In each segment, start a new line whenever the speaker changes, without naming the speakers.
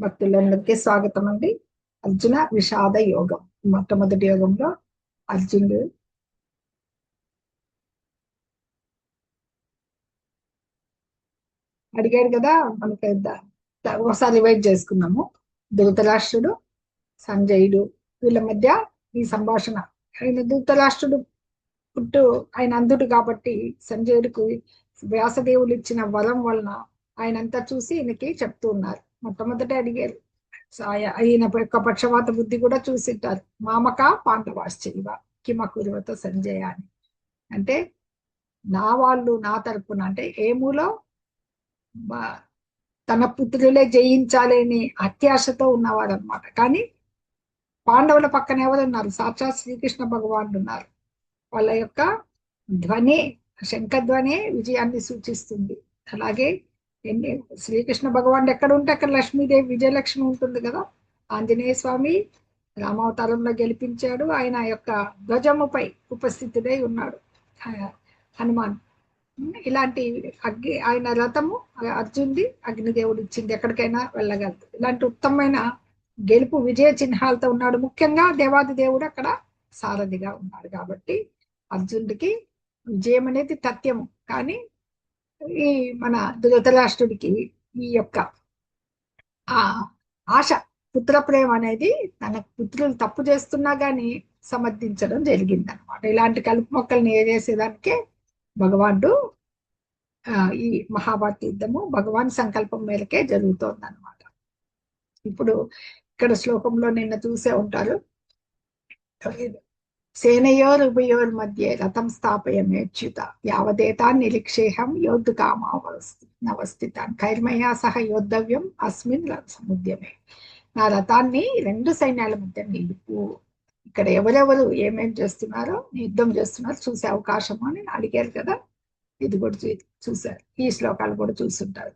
భక్తులందరికీ స్వాగతం అండి. అర్జున విషాద యోగం. మొట్టమొదటి యోగంలో అర్జునుడు అడిగాడు కదా, మనకి ఒకసారి రివైజ్ చేసుకున్నాము. ధృతరాష్ట్రుడు, సంజయుడు వీళ్ళ మధ్య ఈ సంభాషణ. ఆయన ధృతరాష్ట్రుడు ఆయన అంధుడు కాబట్టి సంజయుడికి వ్యాసదేవులు ఇచ్చిన వరం వలన ఆయన అంతా చూసి ఈయనకి చెప్తూ ఉన్నారు. మొట్టమొదట అడిగారు, ఈయన యొక్క పక్షవాత బుద్ధి కూడా చూసింటారు. మామక పాండవాశ్చైవ కిమకుర్వత సంజయ అని. అంటే నా వాళ్ళు నా తరపున, అంటే ఏములో తన పుత్రులే జయించాలని అత్యాశతో ఉన్నవారు అనమాట. కానీ పాండవుల పక్కన ఎవరున్నారు? సాక్షాత్ శ్రీకృష్ణ భగవానుడు ఉన్నారు. వాళ్ళ యొక్క ధ్వని, శంఖధ్వని విజయాన్ని సూచిస్తుంది. అలాగే శ్రీకృష్ణ భగవానుడు ఎక్కడ ఉంటే అక్కడ లక్ష్మీదేవి విజయలక్ష్మి ఉంటుంది కదా. ఆంజనేయ స్వామి రామావతారంలో గెలిపించాడు. ఆయన యొక్క ధ్వజముపై ఉపస్థితుడై ఉన్నాడు హనుమాన్. ఇలాంటి ఆయన రథము అర్జునుడి అగ్నిదేవుడు ఇచ్చింది, ఎక్కడికైనా వెళ్ళగలదు. ఇలాంటి ఉత్తమమైన గెలుపు విజయ చిహ్నాలతో ఉన్నాడు. ముఖ్యంగా దేవాది దేవుడు అక్కడ సారథిగా ఉన్నాడు కాబట్టి అర్జునుడికి విజయం అనేది తథ్యము. కానీ ఈ మన ధృతరాష్ట్రుడికి ఈ యొక్క ఆ ఆశ, పుత్ర ప్రేమ అనేది తన పుత్రులు తప్పు చేస్తున్నా గాని సమర్థించడం జరిగింది అనమాట. ఇలాంటి కలుపు మొక్కల్ని ఏదేసేదానికే భగవానుడు ఈ మహాభారత యుద్ధము భగవాన్ సంకల్పం మేరకే జరుగుతోంది అనమాట. ఇప్పుడు ఇక్కడ శ్లోకంలో నిన్న చూసే ఉంటారు, సేనయోరుభయోర్ మధ్య రథం స్థాపయమేచ్యుత యావదేతా నిరీక్షేహం యోద్ధు కామావస్థితాన్ కైర్మయా సహ యోద్ధవ్యం అస్మిన్ సముద్యమే. నా రథాన్ని రెండు సైన్యాల మధ్య నిలుపు. ఇక్కడ ఎవరెవరు ఏమేం చేస్తున్నారో, యుద్ధం చేస్తున్నారో చూసే అవకాశం అని అడిగారు కదా. ఇది కూడా చూశారు, ఈ శ్లోకాలు కూడా చూస్తుంటారు.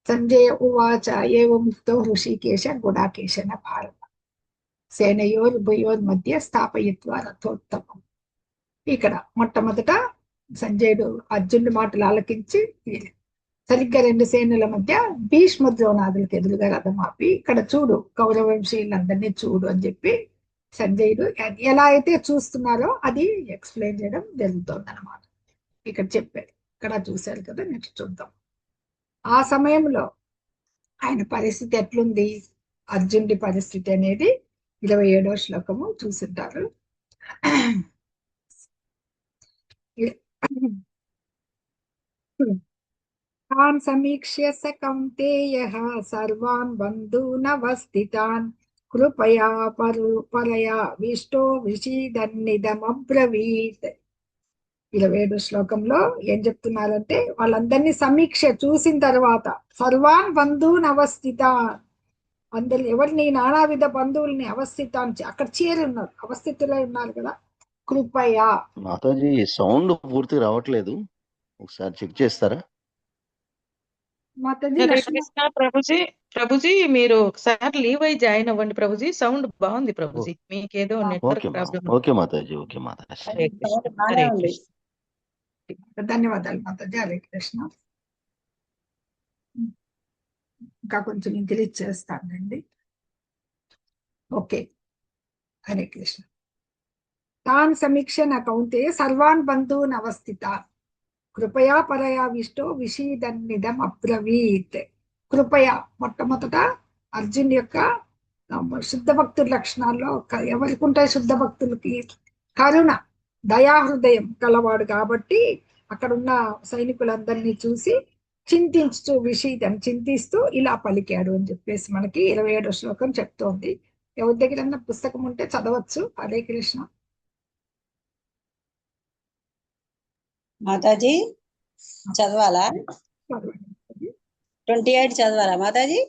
సంజయ ఉవాచ ఏవ ముక్తో హృషికేశ గుడాకేశన భారత సేనయోరుభయోర్ మధ్య స్థాపయిత్వ రథోత్తమం. ఇక్కడ మొట్టమొదట సంజయుడు అర్జునుడి మాటలు ఆలకించి సరిగ్గా రెండు సేనుల మధ్య భీష్మ ద్రోణాదులకు ఎదురుగా రథం ఆపి, ఇక్కడ చూడు కౌరవంశీయులందరినీ చూడు అని చెప్పి సంజయుడు ఎలా అయితే చూస్తున్నారో అది ఎక్స్ప్లెయిన్ చేయడం జరుగుతుంది అనమాట. ఇక్కడ చెప్పారు, ఇక్కడ చూశారు కదా. నెక్స్ట్ చూద్దాం. ఆ సమయంలో ఆయన పరిస్థితి ఎట్లుంది, అర్జునుడి పరిస్థితి అనేది 27వ శ్లోకము చూసింటారు. తాన్ సమీక్ష్య స కౌంతేయః సర్వాన్ బంధూనవస్థితాన్ కృపయా పరయా విష్టో విషీదన్నిదమబ్రవీత్. 27వ శ్లోకంలో ఏం చెప్తున్నారంటే, వాళ్ళందరినీ సమీక్ష చూసిన తర్వాత సర్వాన్ బంధూన్ అవస్థితాన్, అందరు ఎవరిని నానావిధ బంధువుల్ని అవస్థితాన్ అక్కడ చేరి ఉన్నారు, అవస్థితులై ఉన్నారు కదా. కృపయా.
మాతాజీ సౌండ్ పూర్తి రావట్లేదు, ఒకసారి చెక్ చేస్తారా?
ప్రభుజీ ప్రభుజీ మీరు ఒకసారి లీవ్ అయి జాయిన్ అవ్వండి ప్రభుజీ. సౌండ్ బాగుంది ప్రభుజీ, మీకేదో నెట్వర్క్ ప్రాబ్లం.
ఓకే మాతాజీ, ఓకే మాతాజీ.
ధన్యవాదాలు మాతాజీ. హరే కృష్ణ. ఇంకా కొంచెం ఇంక్రీజ్ చేస్తానండి. ఓకే, హరే కృష్ణ. తాన్ సమీక్ష కౌంతే సర్వాన్ బంధూన్ అవస్థిత కృపయా పరయా విష్టో విషీదన్నిదం అబ్రవీత్. కృపయా మొట్టమొదట అర్జున్ యొక్క శుద్ధ భక్తుల లక్షణాల్లో ఎవరికి ఉంటాయి? శుద్ధ భక్తులకి కరుణ, దయాహృదయం కలవాడు కాబట్టి అక్కడున్న సైనికులందరినీ చూసి చింతిస్తూ ఇలా పలికాడు అని చెప్పేసి మనకి 27వ శ్లోకం చెప్తోంది. ఎవరి దగ్గర పుస్తకం ఉంటే చదవచ్చు. హరే కృష్ణ.
మాతాజీ చదవాలా? 28 చదవాలా మాతాజీ?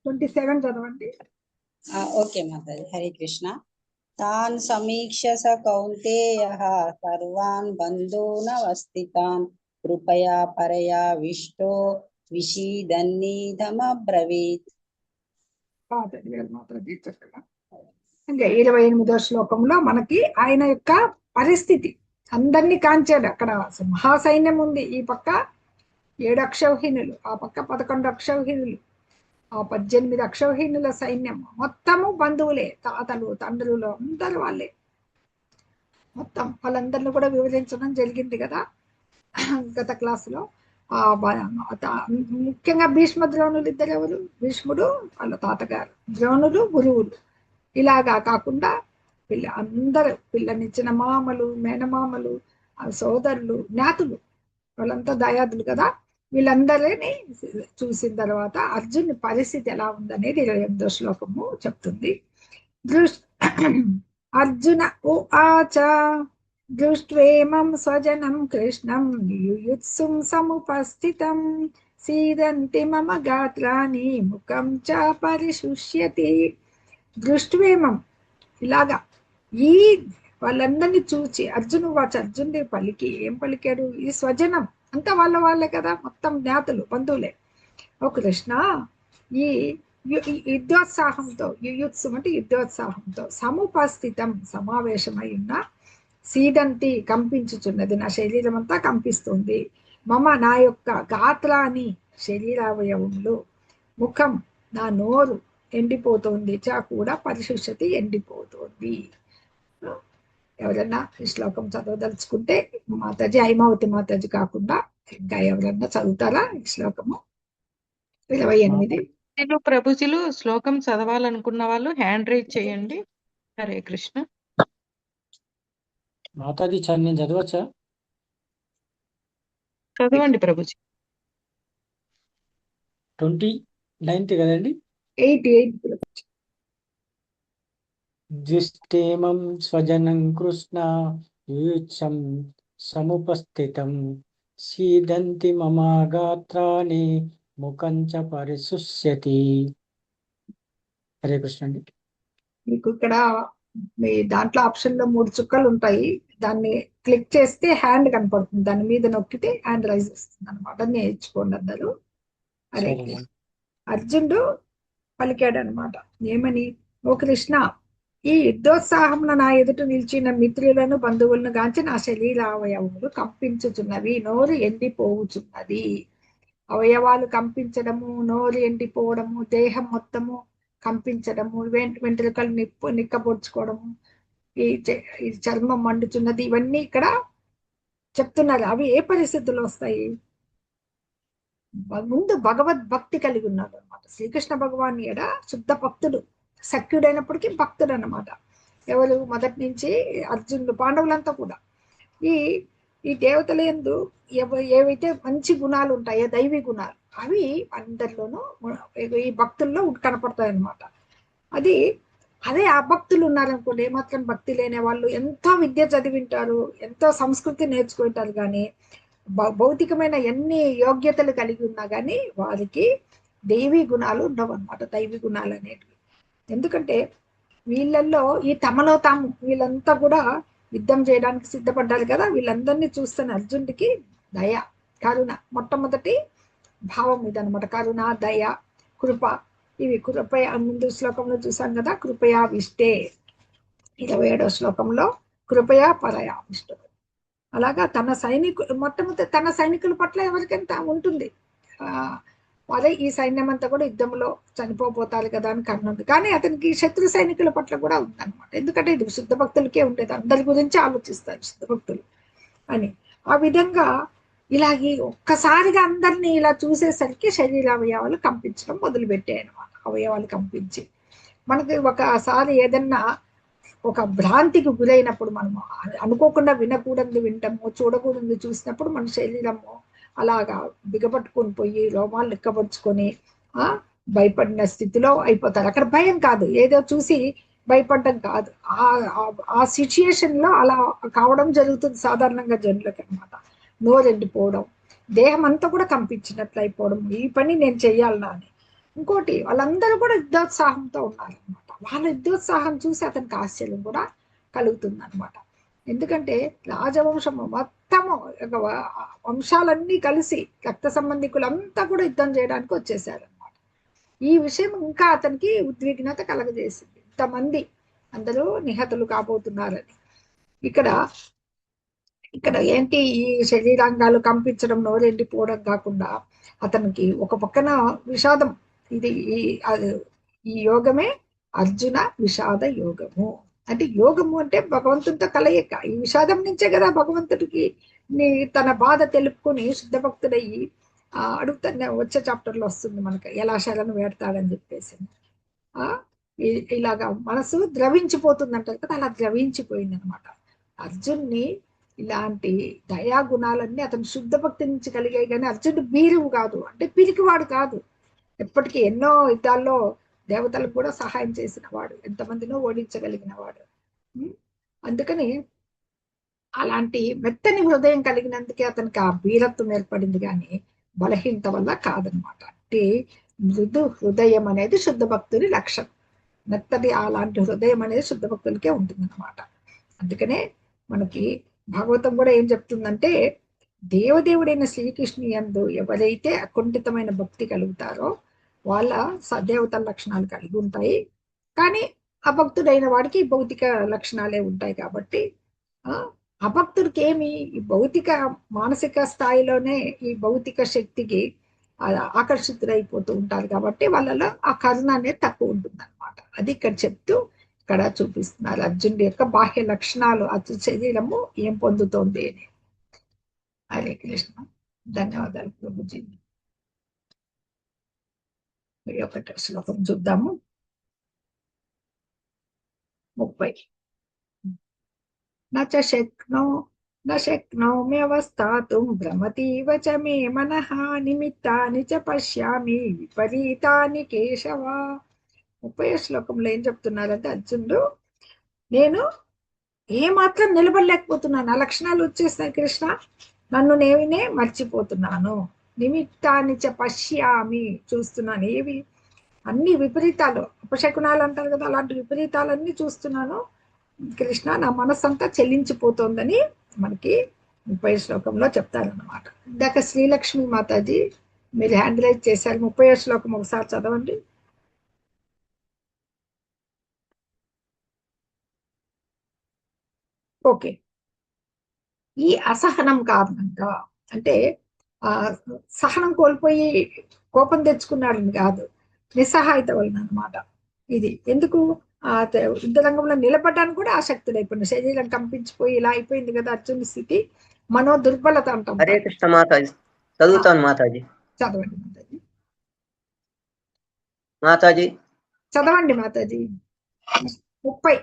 27 చదవండి.
ఓకే మాతాజీ. హరే కృష్ణ. తాన్ సమీక్ష స కౌంతేయః సర్వాన్ బంధూనవస్థితాన్ కృపయా పరయా విష్టో విషీదన్నిదమబ్రవీత్.
28వ శ్లోకంలో మనకి ఆయన యొక్క పరిస్థితి, అందరినీ కాంచాడు. అక్కడ మహాసైన్యం ఉంది, ఈ పక్క 7 అక్షౌహిణులు, ఆ పక్క 11 అక్షౌహిణులు. ఆ 18 అక్షౌహిణుల సైన్యం మొత్తము బంధువులే, తాతలు తండ్రులు అందరూ వాళ్ళే. మొత్తం వాళ్ళందరిని కూడా వివరించడం జరిగింది కదా గత క్లాసులో. ముఖ్యంగా భీష్మ ద్రోణులు ఇద్దరు ఎవరు? భీష్ముడు వాళ్ళ తాతగారు, ద్రోణులు గురువులు. ఇలాగా కాకుండా అందరూ పిల్లనిచ్చిన మామలు, మేనమామలు, సోదరులు, జ్ఞాతులు, వాళ్ళంతా దయాదులు కదా. వీళ్ళందరినీ చూసిన తర్వాత అర్జున్ పరిస్థితి ఎలా ఉందనేది 28వ శ్లోకము చెప్తుంది. అర్జున ఉవాచ దృష్ట్వేమం స్వజనం కృష్ణం యుయుత్సుం సముపస్థితం సీదంతి మమ గాత్రాని ముఖం చ పరిశుష్యతి. దృష్ట్వేమం, ఇలాగా ఈ వాళ్ళందరినీ చూచి అర్జును వాచ, అర్జునుడి పలికి ఏం పలికాడు? ఈ స్వజనం అంతా వాళ్ళే కదా, మొత్తం జ్ఞాతులు బంధువులే. ఓ కృష్ణ, ఈ యుద్ధోత్సాహంతో, యుయుత్సం అంటే యుద్ధోత్సాహంతో, సముపస్థితం సమావేశమై ఉన్న, సీదంతి కంపించుచున్నది, నా శరీరం అంతా కంపిస్తుంది, మమ నా యొక్క గాత్రాన్ని శరీరావయవములు, ముఖం నా నోరు ఎండిపోతుంది, చ కూడా పరిశుష్యతి ఎండిపోతుంది. ఎవరన్నా ఈ శ్లోకం చదవదలుచుకుంటే మాతాజీ, హైమావతి మాతాజీ కాకుండా ఇంకా ఎవరన్నా చదువుతారా ఈ శ్లోకము? 28.
ప్రభుజీలు శ్లోకం చదవాలనుకున్న వాళ్ళు హ్యాండ్ రైజ్ చేయండి. హరే కృష్ణ.
మాతాజీ నేను చదవచ్చా?
చదవండి ప్రభుజీ.
29th కదండి?
8.
జిష్టేమం స్వజనం కృష్ణ యుయుత్సం సముపస్థితం సీదంతి మమ గాత్రాని ముఖం చ పరిశుష్యతి. హరే కృష్ణ అండి.
మీకు ఇక్కడ మీ దాంట్లో ఆప్షన్ లో 3 చుక్కలు ఉంటాయి, దాన్ని క్లిక్ చేస్తే హ్యాండ్ కనపడుతుంది, దాని మీద నొక్కితే హ్యాండ్ రైజ్ వస్తుంది అనమాట. నేర్చుకోండి అందరూ. హరే కృష్ణ. అర్జునుడు పలికాడు అనమాట, ఏమని? ఓ కృష్ణ, ఈ యుద్ధోత్సాహమున నా ఎదుట నిలిచిన మిత్రులను బంధువులను గాంచి నా శరీరావయవములు కంపించుచున్నవి, నోరు ఎండిపోవుచున్నది. అవయవాలు కంపించడము, నోరు ఎండిపోవడము, దేహం మొత్తము కంపించడము, వెంట్రుకలు నిక్కబొడుచుకోవడము, ఈ చర్మం మండుచున్నది, ఇవన్నీ ఇక్కడ చెప్తున్నారు. అవి ఏ పరిస్థితుల్లో వస్తాయి? ముందు భగవద్భక్తి కలిగి ఉన్నాడు అనమాట. శ్రీకృష్ణ భగవాన్ ఎడ శుద్ధ భక్తుడు, సఖ్యుడైనప్పటికీ భక్తుడు అనమాట. ఎవరు? మొదటి నుంచి అర్జునుడు, పాండవులంతా కూడా ఈ ఈ దేవతల యందు ఏవైతే మంచి గుణాలు ఉంటాయో, దైవీ గుణాలు, అవి అందరిలోనూ ఈ భక్తుల్లో కనపడతాయి అనమాట. అదే ఆ భక్తులు ఉన్నారనుకోండి, ఏమాత్రం భక్తి లేని వాళ్ళు ఎంతో విద్య చదివింటారు, ఎంతో సంస్కృతి నేర్చుకుంటారు, కానీ భౌతికమైన ఎన్ని యోగ్యతలు కలిగి ఉన్నా కానీ వారికి దైవీ గుణాలు ఉండవు అనమాట, దైవీ గుణాలు అనేటివి. ఎందుకంటే వీళ్ళల్లో ఈ తమలో తాము వీళ్ళంతా కూడా యుద్ధం చేయడానికి సిద్ధపడ్డారు కదా. వీళ్ళందరినీ చూస్తున్న అర్జునుడికి దయ, కరుణ, మొట్టమొదటి భావం ఇదనమాట. కరుణ, దయ, కృప, ఇవి కృపయ ముందు శ్లోకంలో చూసాం కదా, కృపయా విష్టే. 27వ శ్లోకంలో కృపయా పరయా విష్టు. అలాగా తన మొట్టమొదటి తన సైనికుల పట్ల ఎవరికెంత ఉంటుంది, వారే ఈ సైన్యం అంతా కూడా యుద్ధంలో చనిపోతారు కదా అని కన్ను ఉంది, కానీ అతనికి శత్రు సైనికుల పట్ల కూడా ఉందన్నమాట. ఎందుకంటే ఇది శుద్ధ భక్తులకే ఉండేది, అందరి గురించి ఆలోచిస్తారు శుద్ధ భక్తులు అని. ఆ విధంగా ఇలాగే ఒక్కసారిగా అందరినీ ఇలా చూసేసరికి శరీర అవయవాలు కంపించడం మొదలుపెట్టాయి అనమాట. అవయవాలు కంపించి మనకి ఒకసారి ఏదన్నా ఒక భ్రాంతికి గురైనప్పుడు, మనము అనుకోకుండా వినకూడదు వింటాము, చూడకూడదు చూసినప్పుడు మన శరీరము అలాగా బిగపట్టుకొని పోయి రోమాలు లెక్కపరుచుకొని భయపడిన స్థితిలో అయిపోతారు. అక్కడ భయం కాదు, ఏదో చూసి భయపడడం కాదు, ఆ సిచ్యుయేషన్ లో అలా కావడం జరుగుతుంది సాధారణంగా జనులకి అనమాట. నోరెండిపోవడం, దేహం అంతా కూడా కంపించినట్లు అయిపోవడం, ఈ పని నేను చెయ్యాలనా అని. ఇంకోటి, వాళ్ళందరూ కూడా యుద్ధోత్సాహంతో ఉన్నారనమాట. వాళ్ళ యుద్ధోత్సాహం చూసి అతనికి ఆశ్చర్యం కూడా కలుగుతుంది అనమాట. ఎందుకంటే రాజవంశము మొత్తము వంశాలన్నీ కలిసి రక్త సంబంధికులంతా కూడా యుద్ధం చేయడానికి వచ్చేసారు అనమాట. ఈ విషయం ఇంకా అతనికి ఉద్విగ్నత కలగజేసింది, ఇంతమంది అందరూ నిహతులు కాబోతున్నారని. ఇక్కడ ఏంటి, ఈ శరీరాంగాలు కంపించడం, నోరెండిపోవడం కాకుండా అతనికి ఒక పక్కన విషాదం, ఇది ఈ యోగమే అర్జున విషాద యోగము. అంటే యోగము అంటే భగవంతుడితో కలయిక. ఈ విషాదం నుంచే కదా భగవంతుడికి తన బాధ తెలుపుకొని శుద్ధ భక్తుడయ్యి అడుగుతాను. వచ్చే చాప్టర్ లో వస్తుంది మనకి ఎలా శరణు వేడతాడని చెప్పేసి. ఇలాగా మనసు ద్రవించిపోతుందంటారు కదా, అలా ద్రవించిపోయింది అనమాట. అర్జున్ని ఇలాంటి దయా గుణాలన్నీ అతను శుద్ధ భక్తి నుంచి కలిగాయి. కానీ అర్జునుడు బీరువు కాదు, అంటే పిరికివాడు కాదు. ఎప్పటికీ ఎన్నో యుద్ధాల్లో దేవతలకు కూడా సహాయం చేసిన వాడు, ఎంతమందినో ఓడించగలిగిన వాడు. అందుకని అలాంటి మెత్తని హృదయం కలిగినందుకే అతనికి ఆ వీరత్వం ఏర్పడింది, కానీ బలహీనత వల్ల కాదనమాట. అంటే మృదు హృదయం అనేది శుద్ధ భక్తుడి లక్షణం. మెత్తది అలాంటి హృదయం అనేది శుద్ధ భక్తులకే ఉంటుందన్నమాట. అందుకనే మనకి భాగవతం కూడా ఏం చెప్తుందంటే, దేవదేవుడైన శ్రీకృష్ణుని యందు ఎవరైతే అకుంఠితమైన భక్తి కలుగుతారో వాళ్ళ దేవతల లక్షణాలు కలిగి ఉంటాయి. కానీ అభక్తుడైన వాడికి భౌతిక లక్షణాలే ఉంటాయి. కాబట్టి అభక్తుడికి ఏమి ఈ భౌతిక మానసిక స్థాయిలోనే ఈ భౌతిక శక్తికి ఆకర్షితులైపోతూ ఉంటారు. కాబట్టి వాళ్ళలో ఆ కరుణ అనేది తక్కువ ఉంటుంది అనమాట. అది ఇక్కడ చెప్తూ ఇక్కడ చూపిస్తున్నారు అర్జునుడి యొక్క బాహ్య లక్షణాలు, అర్జున శరీరము ఏం పొందుతోంది అని. హరే కృష్ణ. ధన్యవాదాలు ప్రభుజీ. ఒకటి శ్లోకం చూద్దాము. 30. న శక్నోమ్యవస్థాతుం భ్రమతీవ చ మే మనః నిమిత్తాని చ పశ్యామి విపరీతాని కేశవ. 30వ శ్లోకంలో ఏం చెప్తున్నారంటే, అర్జునుడు నేను ఏమాత్రం నిలబడలేకపోతున్నాను, ఆ లక్షణాలు వచ్చేస్తాయి కృష్ణ, నన్ను నేనే మర్చిపోతున్నాను. నిమిత్తాన్ని చ పశ్యామి, చూస్తున్నాను. ఏవి? అన్ని విపరీతాలు, అపశకునాలు అంటారు కదా, అలాంటి విపరీతాలన్నీ చూస్తున్నాను కృష్ణ, నా మనస్సంతా చెల్లించిపోతోందని మనకి 30వ శ్లోకంలో చెప్తారన్నమాట. ఇందాక శ్రీలక్ష్మి మాతాజీ మీరు హ్యాండ్ రైజ్ చేశారు. 30వ శ్లోకం ఒకసారి చదవండి. ఓకే. ఈ అసహనం కారణంగా, అంటే సహనం కోల్పోయి కోపం తెచ్చుకున్నాడని కాదు, నిస్సహాయత వలన అనమాట. ఇది ఎందుకు యుద్ధరంగంలో నిలబడడానికి కూడా ఆసక్తుడైపోయింది. శరీరం కంపించిపోయి ఇలా అయిపోయింది కదా అర్జునుడి స్థితి. మనో దుర్బలత అంటాం.
హరే కృష్ణ మాతాజీ. చదువుతాను మాతాజీ.
చదవండి మాతాజీ.
మాతాజీ
చదవండి మాతాజీ. 30.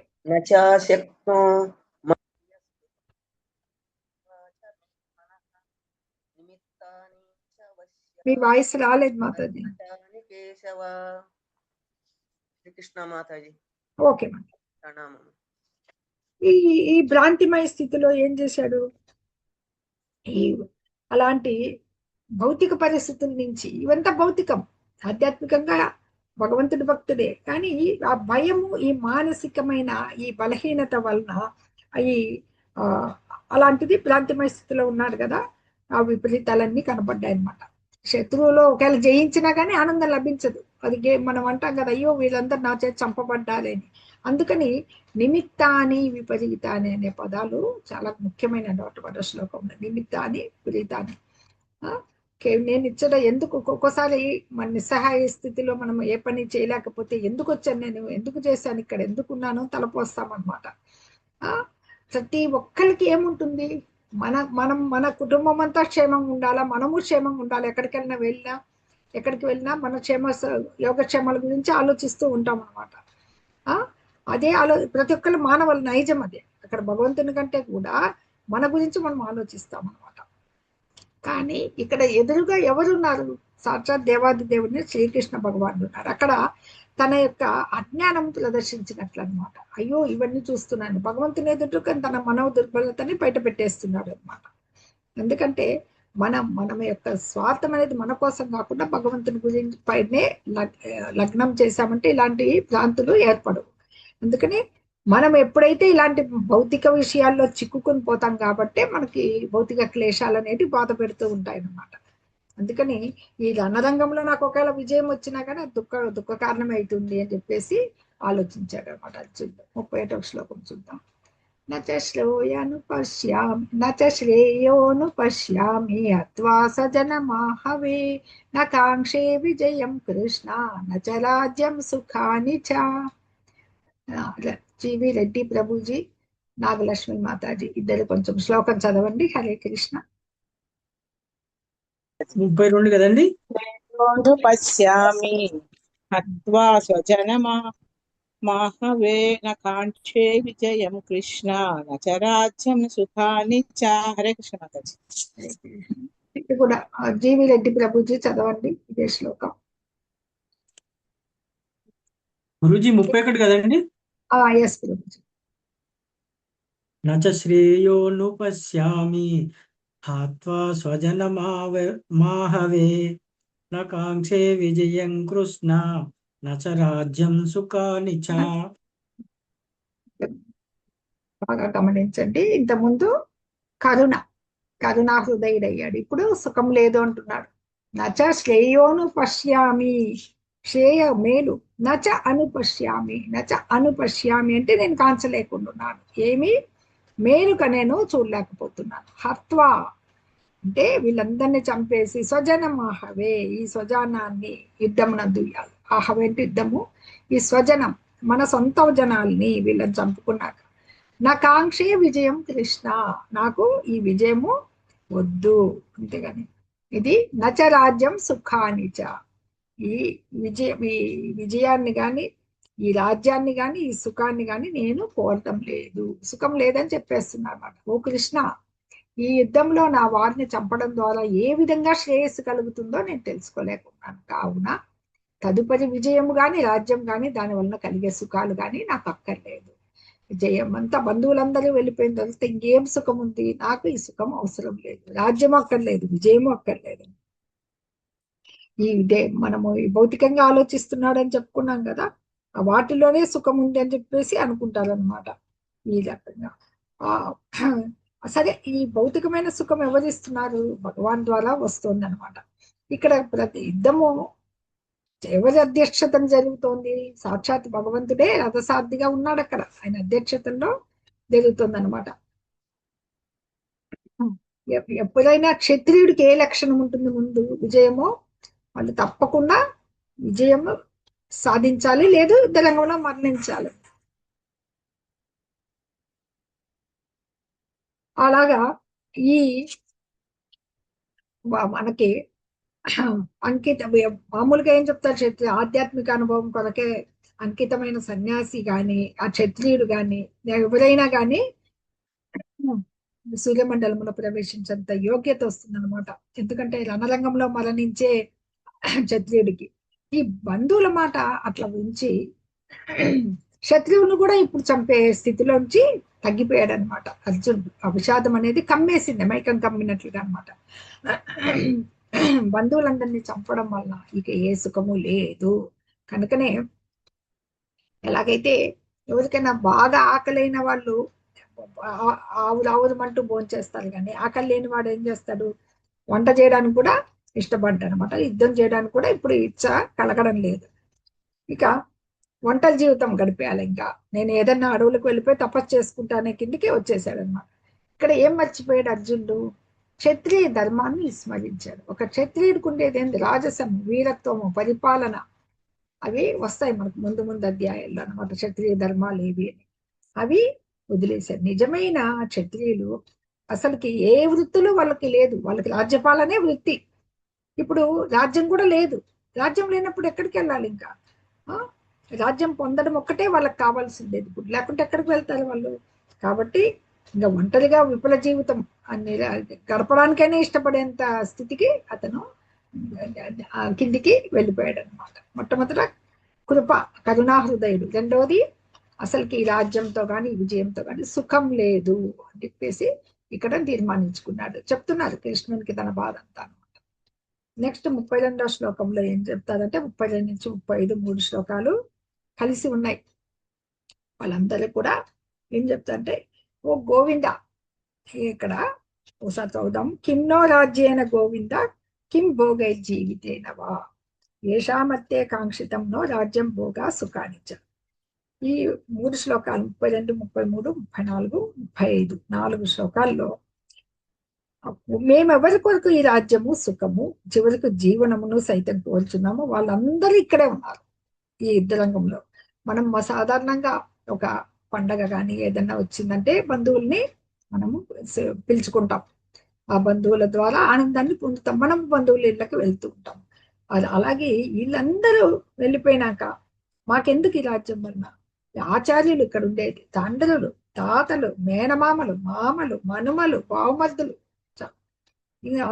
మీ వాయిస్ రాలేదు మాతాజీ.
కృష్ణ మాతాజీ.
ఓకే మాతాజీ. ఈ భ్రాంతిమయ స్థితిలో ఏం చేశాడు? అలాంటి భౌతిక పరిస్థితుల నుంచి, ఇవంతా భౌతికం, ఆధ్యాత్మికంగా భగవంతుడి భక్తుడే, కానీ ఆ భయము, ఈ మానసికమైన ఈ బలహీనత వలన ఈ అలాంటిది భ్రాంతిమయ స్థితిలో ఉన్నాడు కదా, ఆ విపరీతాలన్నీ కనపడ్డాయి అనమాట. శత్రువులో ఒకవేళ జయించినా కానీ ఆనందం లభించదు. అది మనం అంటాం కదా, అయ్యో వీళ్ళందరూ నా చేతి చంపబడ్డారని. అందుకని నిమిత్తాని విపరీతాని అనే పదాలు చాలా ముఖ్యమైన మొదటి శ్లోకంలో. నిమిత్తాని విపరీతాని. నేను ఇచ్చట ఎందుకు ఒక్కొక్కసారి మన నిస్సహాయ స్థితిలో మనం ఏ పని చేయలేకపోతే ఎందుకు వచ్చాను, నేను ఎందుకు చేశాను, ఇక్కడ ఎందుకున్నాను తలపోస్తామన్నమాట. ప్రతి ఒక్కరికి ఏముంటుంది, మన కుటుంబం అంతా క్షేమంగా ఉండాలా, మనము క్షేమంగా ఉండాలి. ఎక్కడికి వెళ్ళినా మన యోగక్షేమాల గురించి ఆలోచిస్తూ ఉంటాం అనమాట. అదే ప్రతి ఒక్కరు మానవుల నైజం అదే. అక్కడ భగవంతుని కంటే కూడా మన గురించి మనం ఆలోచిస్తాం అనమాట. కానీ ఇక్కడ ఎదురుగా ఎవరున్నారు? సాక్షాత్ దేవాది దేవుడిని శ్రీకృష్ణ భగవానుడు ఉన్నారు. అక్కడ తన యొక్క అజ్ఞానం ప్రదర్శించినట్లు అనమాట. అయ్యో ఇవన్నీ చూస్తున్నాను, భగవంతుని ఎదుట తన మనో దుర్బలతని బయట పెట్టేస్తున్నాడు అనమాట. ఎందుకంటే మనం యొక్క స్వార్థం అనేది మన కోసం కాకుండా భగవంతుని గురించి పైనే లగ్నం చేశామంటే ఇలాంటి భ్రాంతులు ఏర్పడవు. అందుకని మనం ఎప్పుడైతే ఇలాంటి భౌతిక విషయాల్లో చిక్కుకొని పోతాం కాబట్టి మనకి భౌతిక క్లేశాలు అనేవి బాధ పెడుతూ ఉంటాయి అన్నమాట. అందుకని ఈ రణరంగంలో నాకు ఒకవేళ విజయం వచ్చినా కానీ దుఃఖ కారణం అవుతుంది అని చెప్పేసి ఆలోచించాడు అనమాట అర్జునుడు. 31వ శ్లోకం చూద్దాం. न च श्रेयोऽनुपश्यामि हत्वा सजनमाहवे न काङ्क्षे विजयं कृष्ण न च राज्यं सुखानि च. జీవి రెడ్డి ప్రభుజీ, నాగలక్ష్మి మాతాజీ ఇద్దరు కొంచెం శ్లోకం చదవండి. హరే కృష్ణ.
32 కదండి.
పశ్యామి హత్వా స్వజనమాహవే న కాంక్షే విజయం కృష్ణ నచ రాజ్యం సుఖాని చ. హరే కృష్ణ మాతాజీ.
ఇది కూడా జీవి రెడ్డి ప్రభుజీ చదవండి ఇదే శ్లోకం.
గురూజీ 31 కదండి.
ఎస్ ప్రభుజీ.
నచ శ్రేయోనుపశ్యామి హత్వా స్వజనమాహవే న కాంక్షే విజయం కృష్ణ నచ రాజ్యం సుఖాని చ.
బాగా గమనించండి. ఇంతకుముందు కరుణా హృదయుడయ్యాడు, ఇప్పుడు సుఖం లేదు అంటున్నాడు. నచ శ్రేయోను పశ్యామి, శ్రేయ మేలు, నచ అనుపశ్యామి అంటే నేను కాంచలేకుంటున్నాను, ఏమి మేలుక నేను చూడలేకపోతున్నాను. హత్వా అంటే వీళ్ళందరినీ చంపేసి స్వజనమాహవే, ఈ స్వజనాన్ని యుద్ధమునందు ఇయ్యాలి. ఆహవే అంటే యుద్ధము, ఈ స్వజనం మన సొంత జనాల్ని వీళ్ళని చంపుకున్నాక నా కాంక్షే విజయం కృష్ణ, నాకు ఈ విజయము వద్దు. అంతేగాని ఇది నచ రాజ్యం సుఖానిచ, ఈ విజయాన్ని గాని ఈ రాజ్యాన్ని గాని ఈ సుఖాన్ని గాని నేను కోరటం లేదు, సుఖం లేదని చెప్పేస్తున్నా అన్నమాట. ఓ కృష్ణ, ఈ యుద్ధంలో నా వారిని చంపడం ద్వారా ఏ విధంగా శ్రేయస్సు కలుగుతుందో నేను తెలుసుకోలేకున్నాను. కావున తదుపరి విజయము గాని రాజ్యం గాని దాని వలన కలిగే సుఖాలు గాని నాకు అక్కర్లేదు. విజయం అంతా బంధువులందరూ వెళ్ళిపోయిన తర్వాత ఇంకేం సుఖం ఉంది, నాకు ఈ సుఖం అవసరం లేదు, రాజ్యం అక్కర్లేదు, విజయము అక్కర్లేదు. మనము ఈ భౌతికంగా ఆలోచిస్తున్నాడని చెప్పుకున్నాం కదా, వాటిలోనే సుఖం ఉంది అని చెప్పేసి అనుకుంటారనమాట ఈ రకంగా. సరే, ఈ భౌతికమైన సుఖం ఎవరిస్తున్నారు? భగవాన్ ద్వారా వస్తుంది అనమాట. ఇక్కడ ప్రతి యుద్ధము ఎవరి అధ్యక్షతను జరుగుతోంది? సాక్షాత్ భగవంతుడే రథసారథిగా ఉన్నాడు అక్కడ, ఆయన అధ్యక్షతలో జరుగుతుంది అనమాట. ఎప్పుడైనా క్షత్రియుడికి ఏ లక్షణం ఉంటుంది? ముందు విజయము, వాళ్ళు తప్పకుండా విజయము సాధించాలి, లేదు యుద్ధరంగంలో మరణించాలి. అలాగా ఈ మనకి మామూలుగా ఏం చెప్తారు, క్షత్రియ ఆధ్యాత్మిక అనుభవం కొరకే అంకితమైన సన్యాసి గాని, ఆ క్షత్రియుడు గాని, ఎవరైనా గాని సూర్యమండలంలో ప్రవేశించేంత యోగ్యత వస్తుందన్నమాట. ఎందుకంటే రణరంగంలో మరణించే క్షత్రియుడికి ఈ బంధువుల మాట అట్లా ఉంచి శత్రువును కూడా ఇప్పుడు చంపే స్థితిలోంచి తగ్గిపోయాడు అనమాట అర్జునుడు. ఆ విషాదం అనేది కమ్మేసింది, మైకం కమ్మినట్లుగా అనమాట. బంధువులందరినీ చంపడం వల్ల ఇక ఏ సుఖము లేదు. కనుకనే ఎలాగైతే ఎవరికైనా బాగా ఆకలైన వాళ్ళు ఆవురావురమంటూ భోంచేస్తారు, కానీ ఆకలి లేని వాడు ఏం చేస్తాడు? వంట చేయడానికి కూడా ఇష్టపడ్డాడు అనమాట. యుద్ధం చేయడానికి కూడా ఇప్పుడు ఇచ్చ కలగడం లేదు. ఇక ఒంటరి జీవితం గడిపేయాలి. ఇంకా నేను ఏదన్నా అడవులకు వెళ్ళిపోయి తపస్సు చేసుకుంటానే కిందికి వచ్చేసాడు అనమాట. ఇక్కడ ఏం మర్చిపోయాడు అర్జునుడు? క్షత్రియ ధర్మాన్ని విస్మరించాడు. ఒక క్షత్రియుడికి ఉండేది ఏంది? రాజసము, వీరత్వము, పరిపాలన, అవి వస్తాయి మనకు ముందు ముందు అధ్యాయాల్లో అనమాట. క్షత్రియ ధర్మాలు ఏవి అని అవి వదిలేశారు. నిజమైన క్షత్రియులు అసలుకి ఏ వృత్తులు వాళ్ళకి లేదు, వాళ్ళకి రాజ్యపాలనే వృత్తి. ఇప్పుడు రాజ్యం కూడా లేదు. రాజ్యం లేనప్పుడు ఎక్కడికి వెళ్ళాలి? ఇంకా రాజ్యం పొందడం ఒక్కటే వాళ్ళకి కావాల్సిందేది, ఇప్పుడు లేకుంటే ఎక్కడికి వెళ్తారు వాళ్ళు? కాబట్టి ఇంకా ఒంటరిగా విపుల జీవితం అన్ని గడపడానికైనా ఇష్టపడేంత స్థితికి అతను కిందికి వెళ్ళిపోయాడు అనమాట. మొట్టమొదట కరుణాహృదయుడు, రెండవది అసలుకి ఈ రాజ్యంతో కానీ విజయంతో కానీ సుఖం లేదు అని చెప్పేసి ఇక్కడ తీర్మానించుకున్నాడు. చెప్తున్నారు కృష్ణునికి తన బాధ అంతా అనమాట. నెక్స్ట్ 32వ శ్లోకంలో ఏం చెప్తారంటే 32 నుంచి 35 3 శ్లోకాలు కలిసి ఉన్నాయి. వాళ్ళందరూ కూడా ఏం చెప్తారంటే, ఓ గోవింద, ఇక్కడ ఒకసారి చదువుదాం. కిన్నో రాజ్యేన గోవింద కిం భోగై జీవితేనవా ఏషామత్తే కాంక్షితం నో రాజ్యం భోగా సుఖానిచ. ఈ 3 శ్లోకాలు 32, 33, 34, 35 4 శ్లోకాల్లో మేమెవరి కొరకు ఈ రాజ్యము సుఖము చివరికి జీవనమును సైతం కోరుచున్నాము వాళ్ళందరూ ఇక్కడే ఉన్నారు ఈ యుద్ధరంగంలో. మనం సాధారణంగా ఒక పండగ కానీ ఏదన్నా వచ్చిందంటే బంధువుల్ని మనము పిలుచుకుంటాం. ఆ బంధువుల ద్వారా ఆనందాన్ని పొందుతాం. మనం బంధువుల ఇళ్ళకి వెళ్తూ ఉంటాం. అలాగే వీళ్ళందరూ వెళ్ళిపోయినాక మాకెందుకు ఈ రాజ్యం వలన? ఆచార్యులు ఇక్కడ ఉండేది, తండ్రులు, తాతలు, మేనమామలు, మామలు, మనుమలు, బావమర్దులు,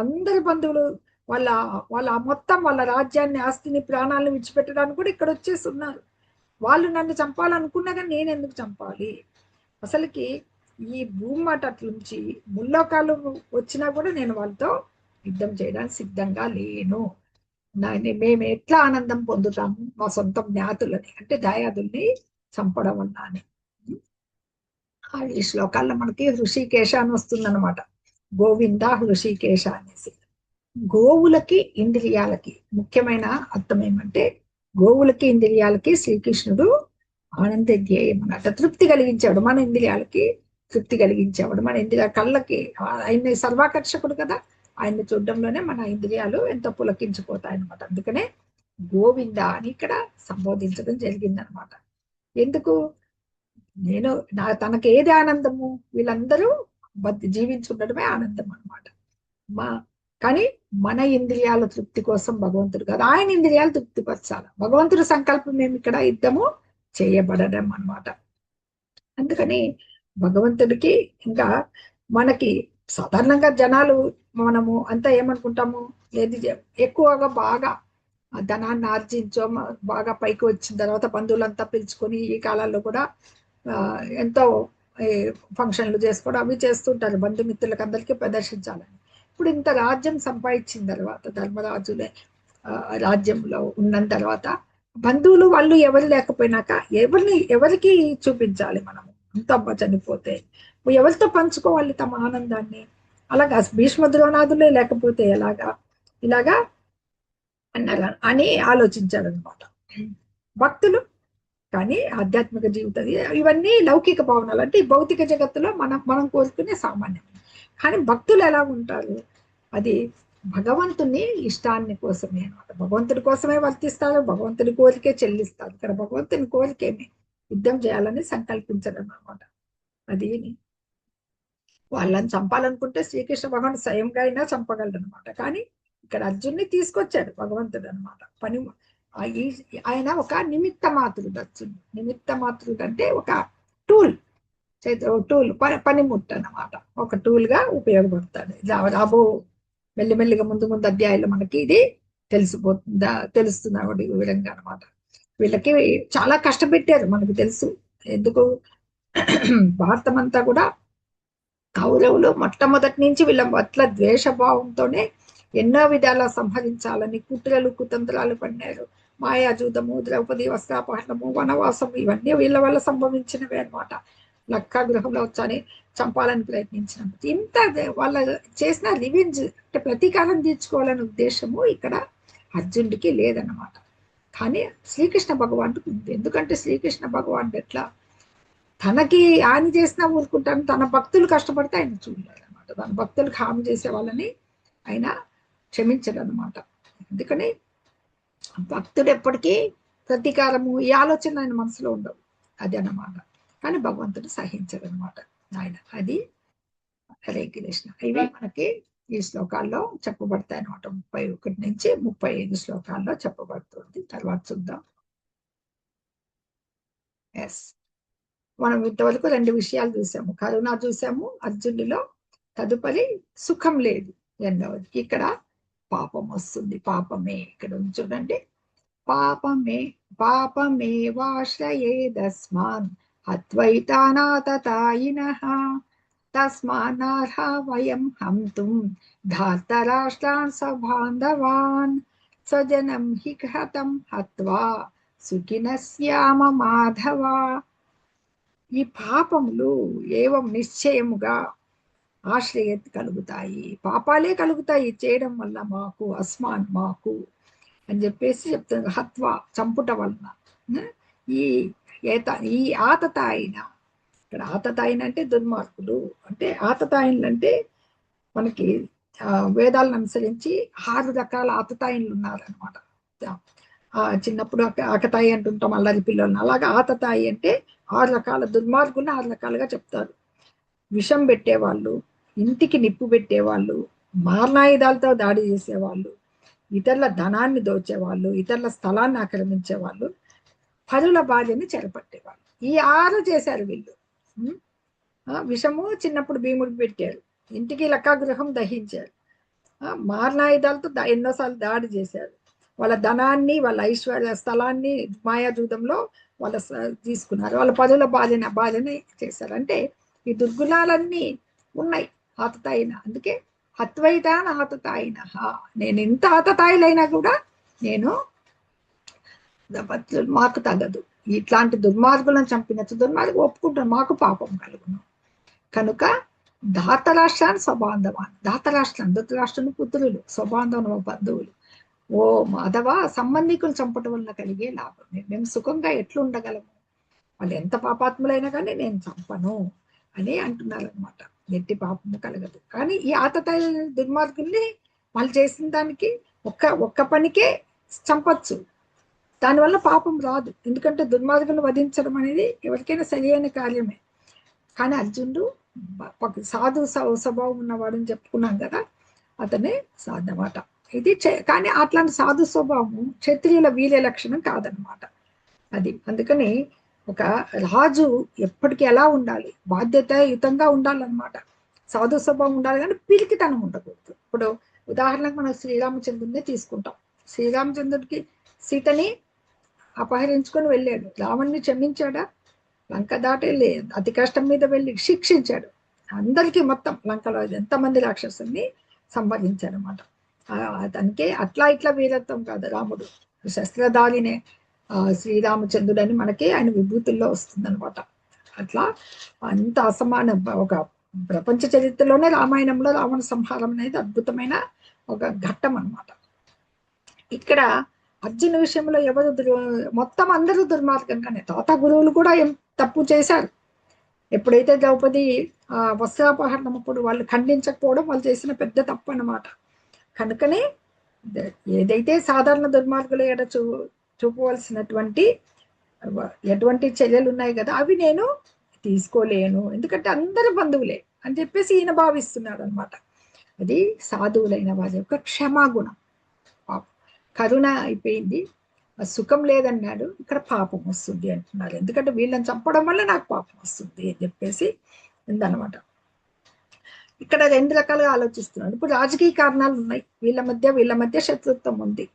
అందరి బంధువులు వాళ్ళ వాళ్ళ మొత్తం వాళ్ళ రాజ్యాన్ని, ఆస్తిని, ప్రాణాలను విడిచిపెట్టడానికి కూడా ఇక్కడ వచ్చేసి ఉన్నారు. వాళ్ళు నన్ను చంపాలనుకున్నా కానీ నేను ఎందుకు చంపాలి? అసలుకి ఈ భూమాట నుంచి ముల్లోకాలు వచ్చినా కూడా నేను వాళ్ళతో యుద్ధం చేయడానికి సిద్ధంగా లేను. మేము ఎట్లా ఆనందం పొందుతాము మా సొంత జ్ఞాతులని, అంటే దాయాదుల్ని చంపడం వల్ల అని. ఈ శ్లోకాల్లో మనకి హృషికేశ అని వస్తుందన్నమాట. గోవింద హృషికేశ అనేసి. గోవులకి ఇంద్రియాలకి ముఖ్యమైన అర్థం ఏమంటే, గోవులకి ఇంద్రియాలకి శ్రీకృష్ణుడు ఆనంద ధ్యేయం అన్నట్టు, తృప్తి కలిగించేవాడు. మన ఇంద్రియాలకి తృప్తి కలిగించేవాడు. మన ఇంద్రియ కళ్ళకి ఆయన సర్వాకర్షకుడు కదా, ఆయన్ని చూడడంలోనే మన ఇంద్రియాలు ఎంతో పులకించిపోతాయి అనమాట. అందుకనే గోవింద అని ఇక్కడ సంబోధించడం జరిగిందనమాట. ఎందుకు? తనకి ఏది ఆనందము? వీళ్ళందరూ జీవించుండడమే ఆనందం అనమాట. కానీ మన ఇంద్రియాల తృప్తి కోసం భగవంతుడు కాదు, ఆయన ఇంద్రియాలు తృప్తిపరచాలి. భగవంతుడి సంకల్పం మేము ఇక్కడ యుద్ధము చేయబడడం అనమాట. అందుకని భగవంతుడికి ఇంకా మనకి సాధారణంగా జనాలు మనము అంతా ఏమనుకుంటాము, ఏది ఎక్కువగా బాగా ధనాన్ని ఆర్జించో బాగా పైకి వచ్చిన తర్వాత బంధువులంతా పిలుచుకొని ఈ కాలాల్లో కూడా ఎంతో ఫంక్షన్లు చేసుకోవడం అవి చేస్తుంటారు, బంధుమిత్రులకు అందరికీ ప్రదర్శించాలని. ఇప్పుడు ఇంత రాజ్యం సంపాదించిన తర్వాత, ధర్మరాజులే రాజ్యంలో ఉన్న తర్వాత బంధువులు వాళ్ళు ఎవరు లేకపోయినాక ఎవరికి చూపించాలి? మనము అంత చనిపోతే ఎవరితో పంచుకోవాలి తమ ఆనందాన్ని? అలాగా భీష్మ ద్రోణాదులే లేకపోతే ఇలాగా అన్నారు అని ఆలోచించారనమాట భక్తులు. కానీ ఆధ్యాత్మిక జీవితం ఇవన్నీ లౌకిక భావనలు, అంటే ఈ భౌతిక జగత్తులో మనం కోరుకునే సామాన్యం. కానీ భక్తులు ఎలా ఉంటారు? అది భగవంతుని ఇష్టాన్ని కోసమే అనమాట. భగవంతుడి కోసమే వర్తిస్తారు, భగవంతుడి కోరికే చెల్లిస్తారు. ఇక్కడ భగవంతుని కోరికేమి యుద్ధం చేయాలని సంకల్పించడం అనమాట. అది వాళ్ళని చంపాలనుకుంటే శ్రీకృష్ణ భగవాన్ స్వయంగా అయినా చంపగలడు అనమాట. కానీ ఇక్కడ అర్జున్ని తీసుకొచ్చాడు భగవంతుడు అనమాట. ఆయన ఒక నిమిత్త మాతృడు. అర్జునుడు నిమిత్త మాతృడు అంటే ఒక టూల్, పనిముట్టు అన్నమాట. ఒక టూల్ గా ఉపయోగపడతాడు. రాబో మెల్లిమెల్లిగా ముందు అధ్యాయులు మనకి ఇది తెలుస్తున్న విధంగా అనమాట. వీళ్ళకి చాలా కష్టపెట్టారు, మనకు తెలుసు. ఎందుకు? భారతం అంతా కూడా కౌరవులు మొట్టమొదటి నుంచి వీళ్ళ పట్ల ద్వేషభావంతోనే ఎన్నో విధాలా సంహరించాలని కుట్రలు కుతంత్రాలు పడినారు. మాయాజూతము, ద్రౌపది వస్త్రాపహరణము, వనవాసము ఇవన్నీ వీళ్ళ వల్ల సంభవించినవే అనమాట. లక్కా గృహంలో వచ్చని చంపాలని ప్రయత్నించినప్పుడు ఇంత వాళ్ళ చేసిన రివెంజ్ అంటే ప్రతీకారం తీర్చుకోవాలనే ఉద్దేశము ఇక్కడ అర్జునుడికి లేదన్నమాట. కానీ శ్రీకృష్ణ భగవానుడికి ఉంది. ఎందుకంటే శ్రీకృష్ణ భగవానుడు ఎట్లా తనకి హాని చేసినా ఊరుకుంటాను, తన భక్తులు కష్టపడితే ఆయన చూడలేడు అనమాట. తన భక్తులకు హాని చేసే వాళ్ళని ఆయన క్షమించడు అనమాట. అందుకని భక్తుడు ఎప్పటికీ ప్రతీకారము ఈ ఆలోచన ఆయన మనసులో ఉండవు, అది అన్నమాట. కానీ భగవంతుడు సహించడు అనమాట ఆయన. అది హరే కృష్ణ. ఇవి మనకి ఈ శ్లోకాల్లో చెప్పబడతాయి అనమాట. 31 నుంచి 35 శ్లోకాల్లో చెప్పబడుతుంది. తర్వాత చూద్దాం. మనం ఇంతవరకు 2 విషయాలు చూసాము. కరుణ చూసాము అర్జునుడిలో. తదుపరి సుఖం లేదు రెండవది. ఇక్కడ పాపం వస్తుంది. పాపమే ఇక్కడ ఉంది చూడండి. పాపమే వాశ్రయేదస్మాన్ అద్వైతానాతతాయినః తస్మాన్నార్హ వయం హంతుం ధార్తరాష్ట్రాన్ సబాంధవాన్ స్వజనం హి హతం హత్వా సుఖినస్యామ మాధవ. ఈ పాపములు ఏవం నిశ్చయముగా ఆశ్రయత కలుగుతాయి, పాపాలే కలుగుతాయి చేయడం వల్ల మాకు, అస్మాన్ మాకు అని చెప్పేసి చెప్తుంది. హత్వ చంపుట వలన. ఈ ఆతతాయిన, ఇక్కడ ఆతతాయిన అంటే దుర్మార్గులు, అంటే ఆతతాయినులు అంటే మనకి వేదాలను అనుసరించి 6 రకాల ఆతతాయినులు ఉన్నారనమాట. చిన్నప్పుడు ఆకతాయి అంటుంటాం అల్లరి పిల్లల్ని, అలాగా ఆతతాయి అంటే 6 రకాల దుర్మార్గుల్ని 6 రకాలుగా చెప్తారు. విషం పెట్టేవాళ్ళు, ఇంటికి నిప్పు పెట్టేవాళ్ళు, మారణాయుధాలతో దాడి చేసేవాళ్ళు, ఇతరుల ధనాన్ని దోచేవాళ్ళు, ఇతరుల స్థలాన్ని ఆక్రమించేవాళ్ళు, పరుల భార్యని చెరపట్టేవాళ్ళు. ఈ 6 చేశారు వీళ్ళు. విషము చిన్నప్పుడు భీముడికి పెట్టారు, ఇంటికి లక్కాగృహం దహించారు, మారణాయుధాలతో ఎన్నోసార్లు దాడి చేశారు, వాళ్ళ ధనాన్ని వాళ్ళ ఐశ్వర్య స్థలాన్ని మాయాజూదంలో వాళ్ళ తీసుకున్నారు, వాళ్ళ పరుల భార్యని చేశారు. అంటే ఈ దుర్గుణాలన్నీ ఉన్నాయి ఆతతాయిన. అందుకే హత్వైతాన్ ఆతతాయిన, నేను ఎంత ఆతతాయిలైనా కూడా నేను మాకు తగదు, ఇట్లాంటి దుర్మార్గులను చంపినట్టు దుర్మార్గు ఒప్పుకుంటాను, మాకు పాపం కలుగును. కనుక ధాతరాష్ట్రాన్ని స్వబాంధవాన్ని, ధాతరాష్ట్రాన్ని ధృతరాష్ట్రుని పుత్రులు, స్వబాంధవ బంధువులు, ఓ మాధవ సంబంధికులు చంపటం వల్ల కలిగే లాభం, మేము సుఖంగా ఎట్లుండగలము, వాళ్ళు ఎంత పాపాత్ములైనా కానీ నేను చంపను అని అంటున్నారు అనమాట. ఎట్టి పాపము కలగదు. కానీ ఈ ఆతతాయి దుర్మార్గుల్ని వాళ్ళు చేసిన దానికి ఒక్క పనికే చంపచ్చు, దానివల్ల పాపం రాదు. ఎందుకంటే దుర్మార్గులను వధించడం అనేది ఎవరికైనా సరి అయిన కార్యమే. కానీ అర్జునుడు సాధు స్వభావం ఉన్నవాడని చెప్పుకున్నాం కదా, అతనే సాధనమాట ఇది. కానీ అట్లాంటి సాధు స్వభావం క్షత్రియుల వీర్య లక్షణం కాదనమాట అది. అందుకని ఒక రాజు ఎప్పటికీ ఎలా ఉండాలి, బాధ్యతాయుతంగా ఉండాలన్నమాట. సాధు స్వభావం ఉండాలి కానీ పిరికితనం ఉండకూడదు. ఇప్పుడు ఉదాహరణకు మనం శ్రీరామచంద్రుడిని తీసుకుంటాం. శ్రీరామచంద్రుడికి సీతని అపహరించుకొని వెళ్ళాడు, రావణ్ణి క్షమించాడా? లంక దాటే అతి కష్టం మీద వెళ్ళి శిక్షించాడు, అందరికీ మొత్తం లంకలో ఎంతమంది రాక్షసుల్ని సంహరించాడు అనమాట. అతనికి అట్లా ఇట్లా వీరత్వం కాదు, రాముడు శస్త్రధారినే శ్రీరామచంద్రుడు అని మనకి ఆయన విభూతుల్లో వస్తుంది అనమాట. అట్లా అంత అసమాన ఒక ప్రపంచ చరిత్రలోనే రామాయణంలో రావణ సంహారం అనేది అద్భుతమైన ఒక ఘట్టం అనమాట. ఇక్కడ అర్జున విషయంలో ఎవరు మొత్తం అందరూ దుర్మార్గంగానే, తాత గురువులు కూడా ఏం తప్పు చేశారు. ఎప్పుడైతే ద్రౌపది వస్త్రాపహరణం అప్పుడు వాళ్ళు ఖండించకపోవడం వాళ్ళు చేసిన పెద్ద తప్పు అన్నమాట. కనుకనే ఏదైతే సాధారణ దుర్మార్గులు ఎడ చూపవలసినటువంటి ఎటువంటి చర్యలు ఉన్నాయి కదా, అవి నేను తీసుకోలేను, ఎందుకంటే అందరు బంధువులే అని చెప్పేసి ఈయన భావిస్తున్నాడు అనమాట. అది సాధువులైన వారి యొక్క క్షమాగుణం. కరుణ అయిపోయింది, సుఖం లేదన్నాడు, ఇక్కడ పాపం వస్తుంది అంటున్నారు. ఎందుకంటే వీళ్ళని చంపడం వల్ల నాకు పాపం వస్తుంది అని చెప్పేసి ఉందన్నమాట. ఇక్కడ 2 రకాలుగా ఆలోచిస్తున్నాడు. ఇప్పుడు రాజకీయ కారణాలు ఉన్నాయి, వీళ్ళ మధ్య శత్రుత్వం ఉంది,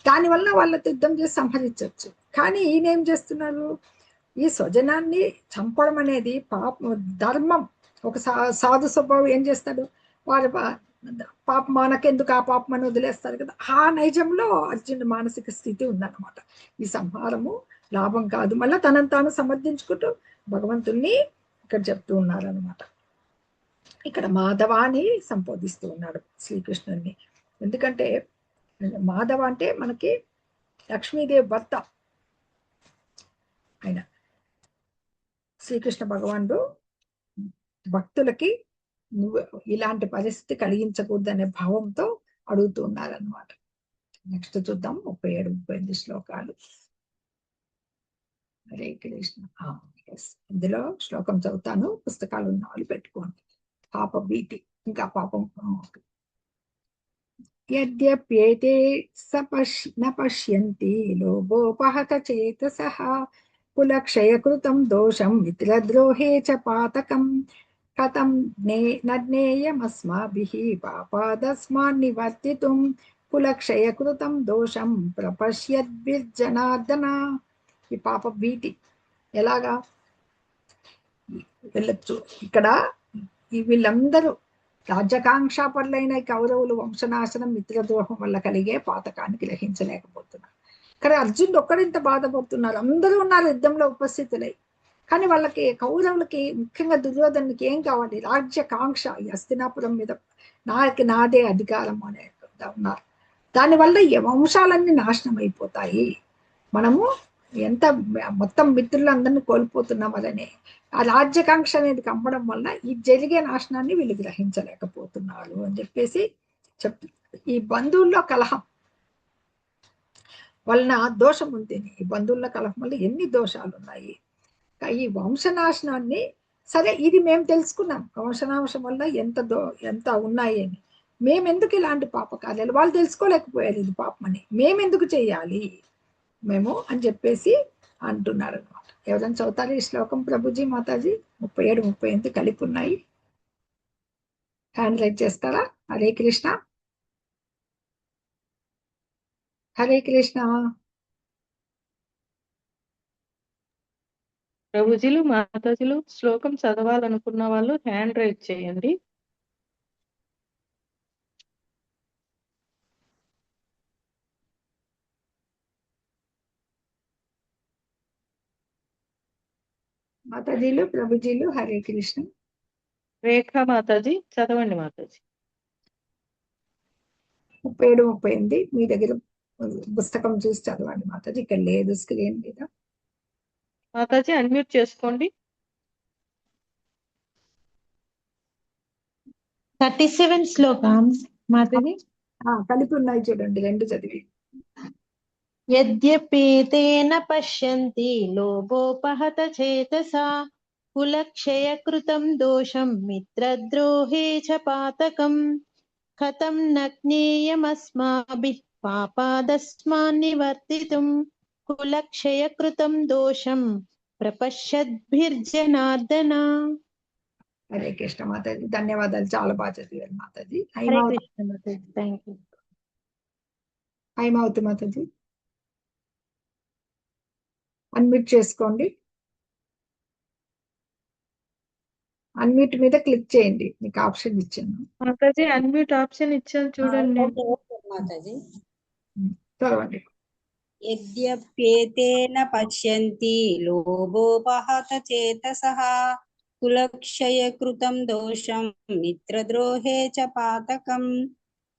దానివల్ల వాళ్ళతో యుద్ధం చేసి సంహరించవచ్చు. కానీ ఈయన ఏం చేస్తున్నారు, ఈ స్వజనాన్ని చంపడం అనేది పాపం, ధర్మం. ఒక సాధు స్వభావం ఏం చేస్తాడు, వారి పాప మనకెందుకు, ఆ పాపం అని వదిలేస్తారు కదా. ఆ నైజంలో అర్జునుడి మానసిక స్థితి ఉందన్నమాట. ఈ సంహారము లాభం కాదు, మళ్ళీ తనను తాను సమర్థించుకుంటూ భగవంతుణ్ణి ఇక్కడ చెప్తూ ఉన్నారనమాట. ఇక్కడ మాధవాన్ని సంబోధిస్తూ ఉన్నాడు శ్రీకృష్ణుడిని. ఎందుకంటే మాధవ అంటే మనకి లక్ష్మీదేవి భర్త ఆయన. శ్రీకృష్ణ భగవానుడు భక్తులకి నువ్వు ఇలాంటి పరిస్థితి కలిగించకూడదనే భావంతో అడుగుతూ ఉన్నారనమాట. నెక్స్ట్ చూద్దాం 37-38 శ్లోకాలు. హరే కృష్ణ. ఇందులో శ్లోకం చదువుతాను, పుస్తకాలు ఉన్న వాళ్ళు పెట్టుకోండి. పాప భీతి, ఇంకా పాపం. యద్యప్యేతే న పశ్యంతి లోభోపహత చేతసః కులక్షయకృతం దోషం మిత్రద్రోహే చ పాతకం కథం నజ్ఞేయమస్మాభిః పాపాదస్మాన్ నివర్తితుం కులక్షయకృతం దోషం ప్రపశ్యద్భిర్జనార్దన. ఈ పాప భీతి ఎలాగా వెళ్ళొచ్చు. ఇక్కడ వీళ్ళందరూ రాజ్యకాంక్షాపరులైన కౌరవులు వంశనాశనం మిత్రద్రోహం వల్ల కలిగే పాతకాన్ని గ్రహించలేకపోతున్నారు. కానీ అర్జునుడు ఒక్కడింత బాధపడుతున్నారు, అందరూ ఉన్నారు యుద్ధంలో ఉపస్థితులై. కానీ వాళ్ళకి కౌరవులకి ముఖ్యంగా దుర్యోధనునికి ఏం కావాలి, రాజ్యకాంక్ష. ఈ హస్తినాపురం మీద నాదే అధికారం అనే ఉన్నారు. దానివల్ల ఈ వంశాలన్నీ నాశనం అయిపోతాయి, మనము ఎంత మొత్తం మిత్రులందరినీ కోల్పోతున్నాం అదని. ఆ రాజ్యకాంక్ష అనేది కమ్మడం వల్ల ఈ జరిగే నాశనాన్ని వీళ్ళు గ్రహించలేకపోతున్నారు అని చెప్పేసి చెప్తున్నారు. ఈ బంధువుల్లో కలహం వలన దోషం ఉంది. ఈ బంధువుల కలహం వల్ల ఎన్ని దోషాలు ఉన్నాయి. ఈ వంశనాశనాన్ని సరే ఇది మేము తెలుసుకున్నాం, వంశనాశం వల్ల ఎంత ఉన్నాయి అని. మేమెందుకు ఇలాంటి పాపకార్యాలు, వాళ్ళు తెలుసుకోలేకపోయారు ఇది పాపం అని, మేమెందుకు చేయాలి మేము అని చెప్పేసి అంటున్నారు అనమాట. ఎవరైనా చదువుతారు ఈ శ్లోకం ప్రభుజీ మాతాజీ? 37, 38 కలిపి ఉన్నాయి. హ్యాండ్ రైట్ చేస్తారా? హరే కృష్ణ, హరే కృష్ణ.
ప్రభుజీలు మాతాజీలు శ్లోకం చదవాలనుకున్న వాళ్ళు హ్యాండ్ రైజ్ చేయండి.
మాతాజీలు, ప్రభుజీలు, హరే కృష్ణ.
రేఖా మాతాజీ చదవండి మాతాజీ.
37, 38 మీ దగ్గర పుస్తకం చూసి చదవండి మాతాజీ. ఇక్కడ లేదు స్క్రీన్ మీద.
మాతాజీ అన్మ్యూట్ చేసుకోండి.
37 శ్లోకం మాతాజీ.
కలిపి ఉన్నాయి చూడండి, 2 చదివి.
యద్యపేతేన పశ్యంతి లోభోపహత చేతసా కులక్షయకృతం దోషం మిత్రద్రోహే చ పాతకం కథం న జ్ఞేయమస్మాభిః పాపాదస్మాన్ నివర్తితుం కులక్షయకృతం దోషం ప్రపశ్యద్భిర్జనార్దన.
హరే కృష్ణ మాతాజీ, ధన్యవాదాలు, చాలా బాగా చదివారు మాతాజీ.
హరే కృష్ణ మాతాజీ, థ్యాంక్ యూ.
హైమావతి మాతాజీ అన్మ్యూట్ చేసుకోండి. అన్మ్యూట్ మీద క్లిక్ చేయండి, మీకు ఆప్షన్ ఇచ్చాను.
మాతాజీ అన్మ్యూట్ ఆప్షన్ ఇచ్చాను చూడండి.
మాతాజీ
చదవండి.
యద్యప్యేతేన పశ్యంతి లోభోపహత చేతసః కులక్షయకృతం దోషం మిత్రద్రోహే చ పాతకం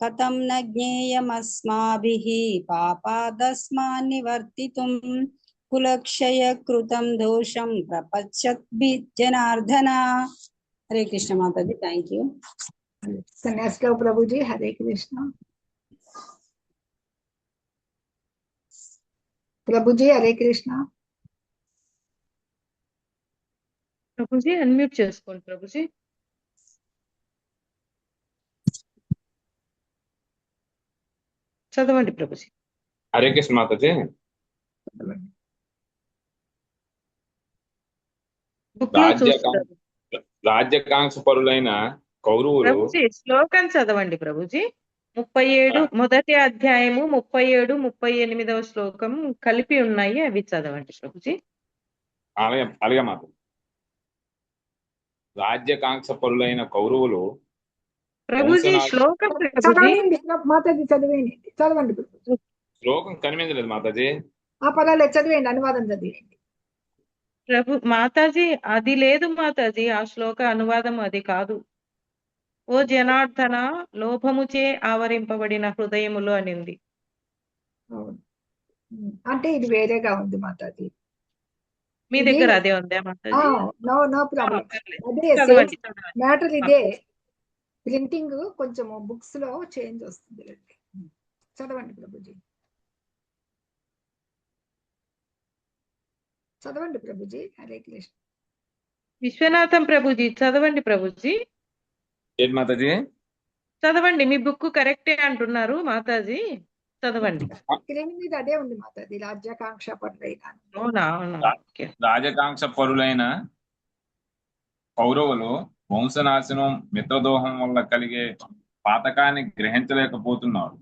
కథం న జ్ఞేయమస్మాభిః పాపాదస్మాన్ నివర్తితుం కులక్షయకృతం దోషం ప్రపశ్యద్భిర్జనార్దన. హరే కృష్ణ మాతాజీ, థ్యాంక్ యూ.
సన్యాసిరావు ప్రభుజీ, హరే కృష్ణ. ప్రభుజీ హరే కృష్ణ.
ప్రభుజీ అన్మ్యూట్ చేసుకోండి ప్రభుజీ. చదవండి ప్రభుజీ.
హరే కృష్ణ మాతాజీ.
బుక్ లో చూస్తారు
రాజ్యకాంక్ష పరులైన కౌరవులు.
ప్రభుజీ శ్లోకం చదవండి ప్రభుజీ. 37 మొదటి అధ్యాయము 37, 38వ శ్లోకం కలిపి ఉన్నాయి, అవి చదవండి ప్రభుజీ.
అలాగే మాత. రాజ్యకాంక్ష పరులైన కౌరవులు
ప్రభుజీ శ్లోకం
చదవండి మాతాజీ, చదివేయండి, చదవండి.
శ్లోకం కనిపించలేదు మాతాజీ.
పర్వాలేదు, చదివేయండి, అనువాదం చదివేయండి.
మాతాజీ అది లేదు మాతాజీ, ఆ శ్లోక అనువాదం అది కాదు. ఓ జనార్దన, లోభముచే ఆవరింపబడిన హృదయములు అనింది.
అంటే ఇది వేరేగా ఉంది మాతాజీ.
మీ దగ్గర అదే ఉందా మాతాజీ?
No problem. అదే మ్యాటర్ ఇదే. ప్రింటింగ్ కొంచెం బుక్స్ లో చేంజ్ వస్తుంది. చదవండి ప్రభుజీ, చదవండి ప్రభుజీ. హరే కృష్ణ.
విశ్వనాథం ప్రభుజీ చదవండి ప్రభుజీ.
ఏంటి మాతాజీ?
చదవండి, మీ బుక్ కరెక్టే అంటున్నారు మాతాజీ, చదవండి.
స్క్రీన్ మీద అదే ఉంది మాతాజీ, రాజ్యాకాంక్ష పరులైన.
రాజకాంక్ష పరులైన కౌరవులు వంశనాశనం మిత్రదోహం వల్ల కలిగే పాతకాన్ని గ్రహించలేకపోతున్నారు.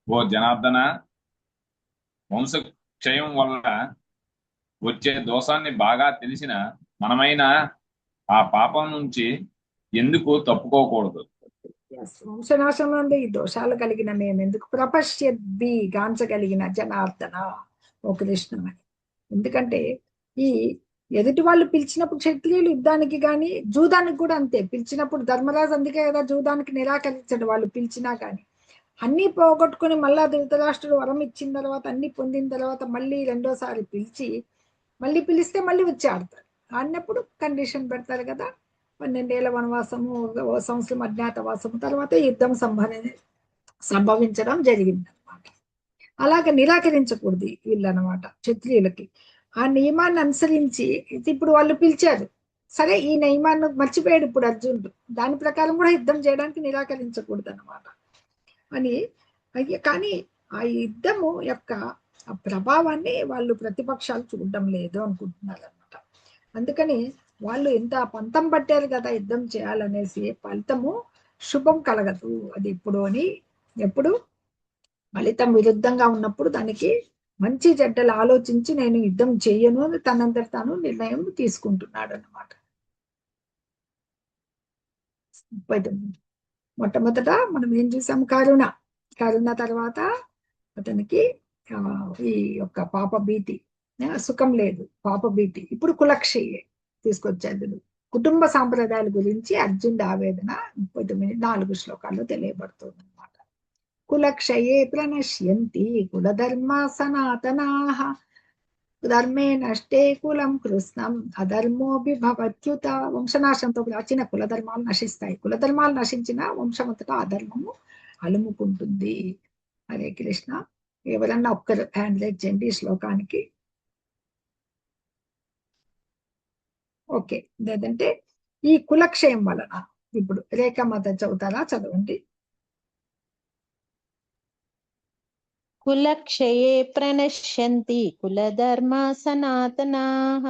ఓ జనార్దన, వంశక్షయం వల్ల వచ్చే దోషాన్ని బాగా తెలిసిన మనమైన ఆ పాపం నుంచి ఎందుకు తప్పుకోకూడదు?
వంశనాశనం నుండి ఈ దోషాలు కలిగిన మేము ఎందుకు ప్రపశ్యద్భి గాంచగలిగిన జనార్దన ఓ కృష్ణ. ఎందుకంటే ఈ ఎదుటి వాళ్ళు పిలిచినప్పుడు క్షత్రియులు యుద్ధానికి కానీ జూదానికి కూడా అంతే పిలిచినప్పుడు ధర్మరాజు అందుకే కదా జూదానికి నిరాకరించడు వాళ్ళు పిలిచినా కానీ. అన్ని పోగొట్టుకుని మళ్ళా ధృతరాష్ట్రుడు వరం ఇచ్చిన తర్వాత అన్ని పొందిన తర్వాత మళ్ళీ రెండోసారి మళ్ళీ పిలిస్తే మళ్ళీ వచ్చి ఆడతారు. ఆడినప్పుడు కండిషన్ పెడతారు కదా, 12 ఏళ్ల వనవాసము, 1 సంవత్సరం అజ్ఞాతవాసము, తర్వాత యుద్ధం సంభవించడం జరిగింది అనమాట. అలాగే నిరాకరించకూడదు వీళ్ళు అనమాట క్షత్రియులకి. ఆ నియమాన్ని అనుసరించి ఇప్పుడు వాళ్ళు పిలిచారు, సరే ఈ నియమాన్ని మర్చిపోయాడు ఇప్పుడు అర్జునుడు, దాని ప్రకారం కూడా యుద్ధం చేయడానికి నిరాకరించకూడదు అనమాట అని. కానీ ఆ యుద్ధము యొక్క ఆ ప్రభావాన్ని వాళ్ళు ప్రతిపక్షాలు చూడడం లేదు అనుకుంటున్నారు అనమాట. అందుకని వాళ్ళు ఎంత పంతం పట్టారు కదా యుద్ధం చేయాలనేసి, ఫలితము శుభం కలగదు అది ఎప్పుడు ఫలితం విరుద్ధంగా ఉన్నప్పుడు దానికి మంచి చెడ్డలు ఆలోచించి నేను యుద్ధం చెయ్యను అని తనంతట తాను నిర్ణయం తీసుకుంటున్నాడు అన్నమాట. మొట్టమొదట మనం ఏం చూసాం, కరుణ తర్వాత అతనికి ఈ యొక్క పాప భీతి, సుఖం లేదు, పాప భీతి. ఇప్పుడు కులక్షయ తీసుకొచ్చాడు. కుటుంబ సాంప్రదాయాల గురించి అర్జునుడి ఆవేదన 39 శ్లోకాల్లో తెలియబడుతుంది అనమాట. కులక్షయే ప్రణశ్యంతి కులధర్మ సనాతనాః ధర్మే నష్టే కులం కృష్ణం అధర్మోభి భవత్యుత. వంశనాశంతో ప్రాచీన కులధర్మాలు నశిస్తాయి. కులధర్మాలు నశించిన వంశమంతటా అధర్మము అలుముకుంటుంది. హరే కృష్ణ. ఎవరన్నా ఒక్కరు హ్యాండ్ రైజ్ చేయండి ఈ శ్లోకానికి. ఓకే, లేదంటే ఈ కులక్షయం వలన ఇప్పుడు రేఖామాత చదువుతారా, చదవండి.
కులక్షయే ప్రణశ్యంతి కులధర్మా సనాతనాః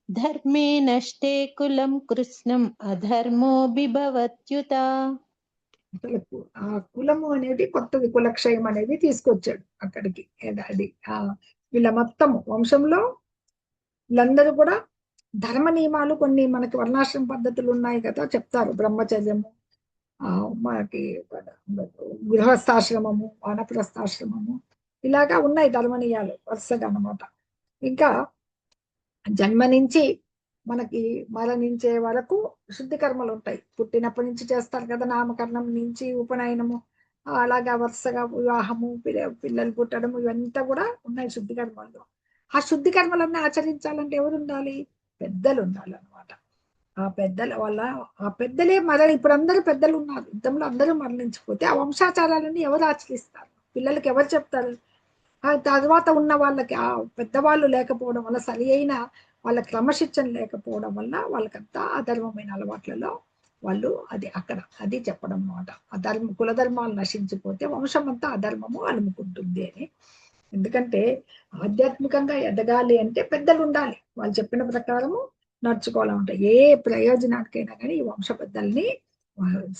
ధర్మే నష్టే కులం కృష్ణం అధర్మో బిభవత్యుత.
ఆ కులము అనేది కొత్తది, కులక్షయం అనేది తీసుకొచ్చాడు అక్కడికి. అది వీళ్ళ మొత్తము వంశంలో వీళ్ళందరూ కూడా ధర్మ నియమాలు కొన్ని మనకి వర్ణాశ్రమ పద్ధతులు ఉన్నాయి కదా, చెప్తారు. బ్రహ్మచర్యము, మనకి గృహస్థాశ్రమము, వానప్రస్థాశ్రమము, ఇలాగా ఉన్నాయి ధర్మనీయాలు వరుసగా అన్నమాట. ఇంకా జన్మ నుంచి మనకి మరణించే వరకు శుద్ధి కర్మలు ఉంటాయి. పుట్టినప్పటి నుంచి చేస్తారు కదా, నామకరణం నుంచి ఉపనయనము, అలాగా వరుసగా వివాహము, పిల్లలు పుట్టడము, ఇవంతా కూడా ఉన్నాయి శుద్ధి కర్మల్లో. ఆ శుద్ధి కర్మలన్నీ ఆచరించాలంటే ఎవరు ఉండాలి? పెద్దలు ఉండాలి అనమాట. ఆ పెద్దల వల్ల ఆ పెద్దలే ఇప్పుడు అందరూ పెద్దలు ఉన్నారు, యుద్ధంలో అందరూ మరణించిపోతే ఆ వంశాచారాలన్నీ ఎవరు ఆచరిస్తారు? పిల్లలకి ఎవరు చెప్తారు? ఆ తర్వాత ఉన్న వాళ్ళకి ఆ పెద్దవాళ్ళు లేకపోవడం వల్ల, సరి అయిన వాళ్ళ క్రమశిక్షణ లేకపోవడం వల్ల వాళ్ళకంతా అధర్మమైన అలవాట్లలో వాళ్ళు అది చెప్పడం అన్నమాట. కులధర్మాలు నశించిపోతే వంశం అంతా అధర్మము అలుముకుంటుంది అని. ఎందుకంటే ఆధ్యాత్మికంగా ఎదగాలి అంటే పెద్దలు ఉండాలి, వాళ్ళు చెప్పిన ప్రకారము నడుచుకోవాలి ఉంటాయి. ఏ ప్రయోజనానికైనా కానీ ఈ వంశ పెద్దల్ని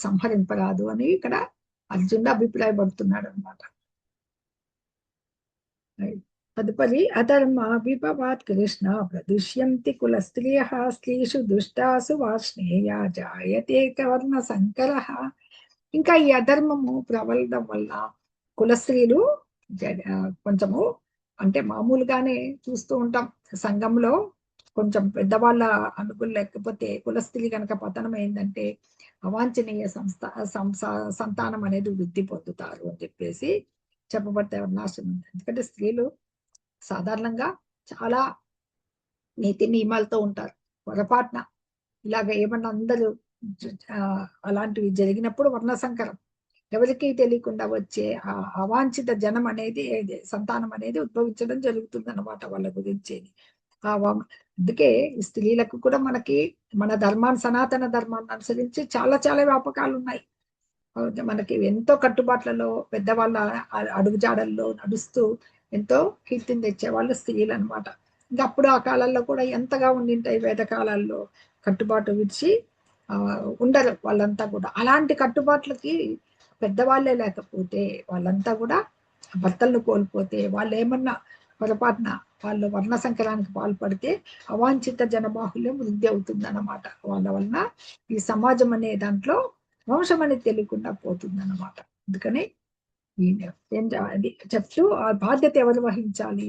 సంహరింపరాదు అని ఇక్కడ అర్జునుడు అభిప్రాయపడుతున్నాడు అనమాట. తదుపరి అధర్మాభిభవాత్ కృష్ణ ప్రదుష్యంతి కుల స్త్రీషు దుష్టాసు వాష్ణేయ జాయతే కవర్ణ సంకరః. ఇంకా ఈ అధర్మము ప్రబలడం వల్ల కుల స్త్రీలు కొంచెము, అంటే మామూలుగానే చూస్తూ ఉంటాం సంఘంలో, కొంచెం పెద్దవాళ్ళ అనుకులు లేకపోతే కులస్త్రీ కనుక పతనం అయిందంటే అవాంఛనీయ సంతానం అనేది వృద్ధి పొందుతారు అని చెప్పేసి చెప్పబడతాయి వర్ణాశ్రమం. ఎందుకంటే స్త్రీలు సాధారణంగా చాలా నీతి నియమాలతో ఉంటారు. పొరపాటున ఇలాగ ఏమన్నా అందరూ అలాంటివి జరిగినప్పుడు వర్ణ సంకరం, ఎవరికి తెలియకుండా వచ్చే ఆ అవాంఛిత జనం అనేది, సంతానం అనేది ఉద్భవించడం జరుగుతుంది అన్నమాట వాళ్ళ గురించి. అందుకే స్త్రీలకు కూడా మనకి మన సనాతన ధర్మాన్ని అనుసరించి చాలా చాలా వ్యాపకాలు ఉన్నాయి. మనకి ఎంతో కట్టుబాట్లలో పెద్దవాళ్ళ అడుగుజాడల్లో నడుస్తూ ఎంతో కీర్తిని తెచ్చేవాళ్ళు స్త్రీలు అనమాట. ఇంకా అప్పుడు ఆ కాలంలో కూడా ఎంతగా ఉండింటాయి వేదకాలాల్లో, కట్టుబాటు విడిచి ఉండరు వాళ్ళంతా కూడా. అలాంటి కట్టుబాట్లకి పెద్దవాళ్ళే లేకపోతే, వాళ్ళంతా కూడా భర్తలను కోల్పోతే, వాళ్ళు ఏమన్నా పొరపాటున వాళ్ళు వర్ణ సంకరానికి పాల్పడితే అవాంఛిత జనబాహుల్యం వృద్ధి అవుతుంది అన్నమాట. వాళ్ళ వలన ఈ సమాజం అనే దాంట్లో వంశం అనేది తెలియకుండా పోతుంది అన్నమాట. అందుకని అది చెప్తూ ఆ బాధ్యత ఎవరు వహించాలి?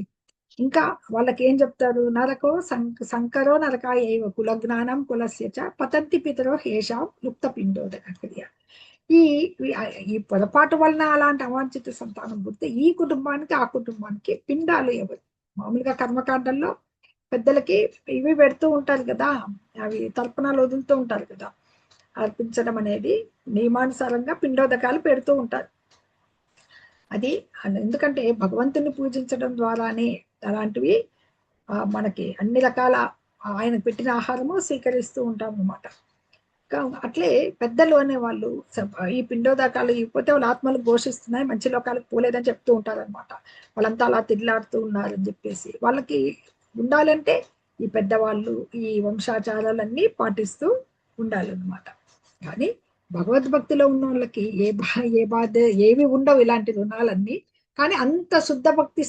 ఇంకా వాళ్ళకి ఏం చెప్తారు? నరకో సంకరో నరకాయ కుల జ్ఞానం కులస్య చ పతంతి పితరో హేషాం లుప్త పిండోదక క్రియ. ఈ ఈ పొరపాటు వలన అలాంటి అవాంఛిత సంతానం పుడితే ఈ కుటుంబానికి ఆ కుటుంబానికి పిండాలు ఎవరు? మామూలుగా కర్మకాండంలో పెద్దలకి ఇవి పెడుతూ ఉంటారు కదా, అవి తర్పణాలు వదులుతూ ఉంటారు కదా, అర్పించడం అనేది నియమానుసారంగా పిండోదకాలు పెడుతూ ఉంటారు. అది ఎందుకంటే భగవంతుని పూజించడం ద్వారానే అలాంటివి మనకి అన్ని రకాల ఆయనకు పెట్టిన ఆహారము స్వీకరిస్తూ ఉంటాం అన్నమాట. అట్లే పెద్దలు అనేవాళ్ళు ఈ పిండోదకాలు ఇవ్వకపోతే వాళ్ళ ఆత్మలు ఘోషిస్తున్నాయి, మంచి లోకాలకు పోలేదని చెప్తూ ఉంటారు అనమాట. వాళ్ళంతా అలా తిరిలాడుతూ ఉన్నారని చెప్పేసి వాళ్ళకి ఉండాలంటే ఈ పెద్దవాళ్ళు ఈ వంశాచారాలన్నీ పాటిస్తూ ఉండాలన్నమాట. కానీ భగవద్భక్తిలో ఉన్న వాళ్ళకి ఏ బాధ ఏవి ఉండవు ఇలాంటి రుణాలన్నీ. కానీ అంత శుద్ధ భక్తి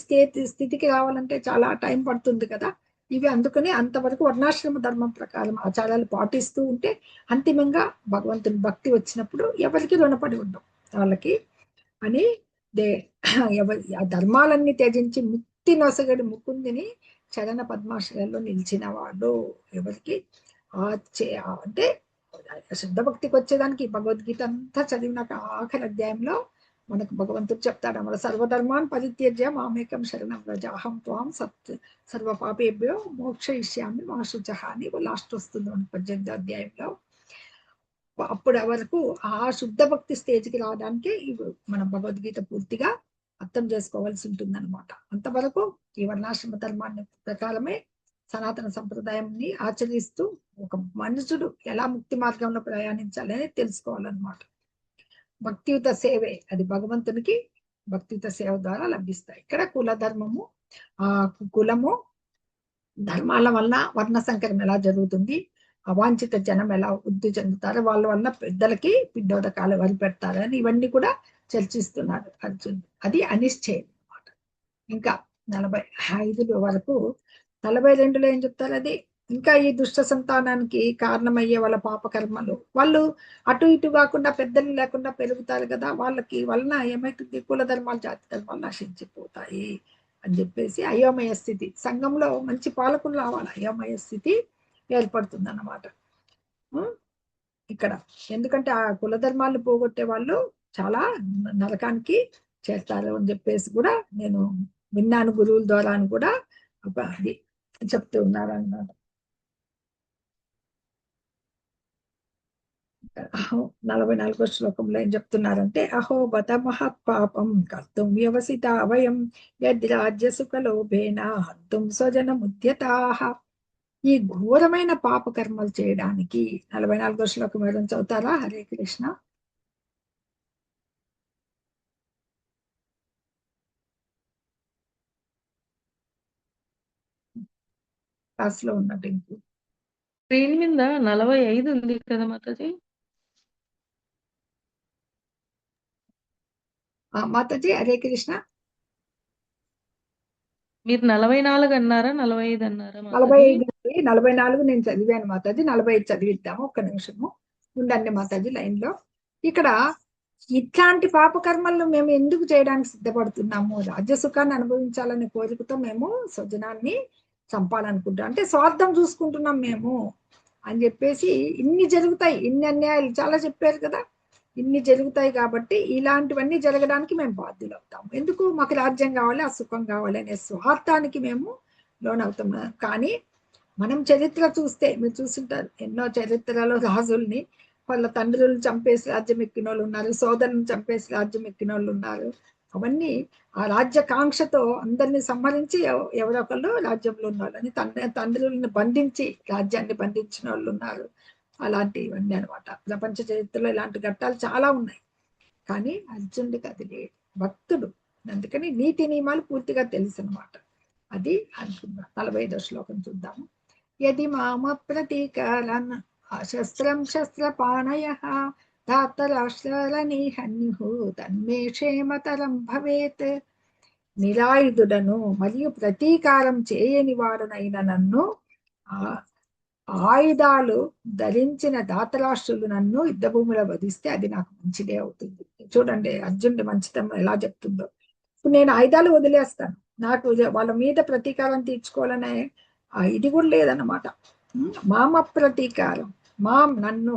స్థితికి రావాలంటే చాలా టైం పడుతుంది కదా. ఇవి అందుకని అంతవరకు వర్ణాశ్రమ ధర్మం ప్రకారం ఆచారాలు పాటిస్తూ ఉంటే అంతిమంగా భగవంతుని భక్తి వచ్చినప్పుడు ఎవరికి రుణపడి ఉండవు వాళ్ళకి అని ఆ ధర్మాలన్నీ త్యజించి ముక్తి నొసగడి ముకుందిని చరణ పద్మాశ్రయాల్లో నిలిచిన వాళ్ళు ఎవరికి అంటే శుద్ధ భక్తికి వచ్చేదానికి భగవద్గీత అంతా చదివినాక ఆఖరి అధ్యాయంలో మనకు భగవంతుడు చెప్తాడు, మన సర్వధర్మాన్ పరిత్యజ్య మామేకం శరణం వ్రజ అహం త్వాం సర్వ పాపేభ్యో మోక్షయిష్యామి మా శుచః అని లాస్ట్ వస్తుంది మనకు 18వ అధ్యాయంలో. అప్పుడు వరకు ఆ శుద్ధ భక్తి స్టేజ్కి రావడానికి మనం భగవద్గీత పూర్తిగా అర్థం చేసుకోవాల్సి ఉంటుంది అనమాట. అంతవరకు ఈ వర్ణాశ్రమ ధర్మాన్ని ప్రకారమే సనాతన సంప్రదాయాన్ని ఆచరిస్తూ ఒక మనుషుడు ఎలా ముక్తి మార్గంలో ప్రయాణించాలని తెలుసుకోవాలన్నమాట. భక్తియుత సేవే అది భగవంతునికి భక్తియుత సేవ ద్వారా లభిస్తాయి. ఇక్కడ కుల ధర్మము కులము ధర్మాల వల్ల వర్ణ సంకరం ఎలా జరుగుతుంది, అవాంఛిత జనం ఎలా వృద్ధి చెందుతారు, వాళ్ళ వల్ల పెద్దలకి పిండోదకాలు వరి పెడతారని ఇవన్నీ కూడా చర్చిస్తున్నారు అర్జున్. అది అనిశ్చయం అన్నమాట. ఇంకా 45 వరకు 42లో ఏం చెప్తారు, అది ఇంకా ఈ దుష్ట సంతానానికి కారణమయ్యే వాళ్ళ పాపకర్మలు, వాళ్ళు అటు ఇటు కాకుండా పెద్దలు లేకుండా పెరుగుతారు కదా, వాళ్ళకి వలన ఏమైతుంది, కుల ధర్మాలు జాతి ధర్మాలు నశించిపోతాయి అని చెప్పేసి అయోమయ స్థితి, సంఘంలో మంచి పాలకులు రావాలి, అయోమయ స్థితి ఏర్పడుతుంది అన్నమాట ఇక్కడ. ఎందుకంటే ఆ కుల ధర్మాలను పోగొట్టే వాళ్ళు చాలా నరకానికి చేస్తారు అని చెప్పేసి కూడా నేను విన్నాను, గురువుల ద్వారా అని కూడా అది చెప్తూ ఉన్నారు అన్నమాట. 44వ శ్లోకంలో ఏం చెప్తున్నారంటే, అహో బత మహత్ పాపం కర్తుం వ్యవసితా వయం యద్రాజ్య సుఖలోభేన హంతుం స్వజనముద్యతాః. ఈ ఘోరమైన పాప కర్మలు చేయడానికి 44వ శ్లోకం ఎవరైనా చదువుతారా? హరే కృష్ణ. క్లాస్ లో ఉన్నట్టు ఇంకో
స్క్రీన్ మీద 45 ఉంది కదా మాతాజీ.
మాతాజీ హరే కృష్ణ.
మీరు 44 అన్నారా 45 అన్నారా?
45 44 నేను చదివాను మాతాజీ, 45 చదివిద్దాము. ఒక్క నిమిషము ఉండండి మాతాజీ లైన్ లో. ఇక్కడ ఇట్లాంటి పాపకర్మలను మేము ఎందుకు చేయడానికి సిద్ధపడుతున్నాము, రాజ్య సుఖాన్ని అనుభవించాలనే కోరికతో మేము స్వజనాన్ని చంపాలనుకుంటాం, అంటే స్వార్థం చూసుకుంటున్నాం మేము అని చెప్పేసి ఇన్ని జరుగుతాయి, ఇన్ని అన్యాయాలు చాలా చెప్పారు కదా, ఇన్ని జరుగుతాయి కాబట్టి ఇలాంటివన్నీ జరగడానికి మేము బాధ్యులు అవుతాము. ఎందుకు, మాకు రాజ్యం కావాలి, ఆ సుఖం కావాలి అనే స్వార్థానికి మేము లోనవుతున్నాం. కానీ మనం చరిత్ర చూస్తే మీరు చూస్తుంటారు, ఎన్నో చరిత్రలో రాజుల్ని వాళ్ళ తండ్రులను చంపేసి రాజ్యం ఎక్కిన వాళ్ళు ఉన్నారు, సోదరులను చంపేసి రాజ్యం ఎక్కిన వాళ్ళు ఉన్నారు. అవన్నీ ఆ రాజ్య కాంక్షతో అందరినీ సంహరించి ఎవరొకళ్ళు రాజ్యంలో ఉన్నారని తండ్రులను బంధించి రాజ్యాన్ని బంధించిన వాళ్ళు ఉన్నారు. అలాంటివన్నీ అనమాట. ప్రపంచ చరిత్రలో ఇలాంటి ఘట్టాలు చాలా ఉన్నాయి. కానీ అర్జునుడికి అది లేదు, భక్తుడు, అందుకని నీతి నియమాలు పూర్తిగా తెలుసు అనమాట. అది అనుకుందాం. 45వ శ్లోకం చూద్దాము. యది మామ ప్రతీకారన్ శస్త్రం శస్త్రపాణయః ధాతరాష్ట్రాలని హన్యు తన్మే క్షేమతరం భవేత్. నిరాయుధుడను మరియు ప్రతీకారం చేయని వాడునైన నన్ను ఆయుధాలు ధరించిన ధాతరాష్ట్రులు నన్ను యుద్ధభూమిలో వధిస్తే అది నాకు మంచిదే అవుతుంది. చూడండి అర్జునుడి మంచితనం ఎలా చెప్తుందో. ఇప్పుడు నేను ఆయుధాలు వదిలేస్తాను, నాకు వాళ్ళ మీద ప్రతీకారం తీర్చుకోవాలనే ఇది కూడా లేదన్నమాట. మామ ప్రతీకారం నన్ను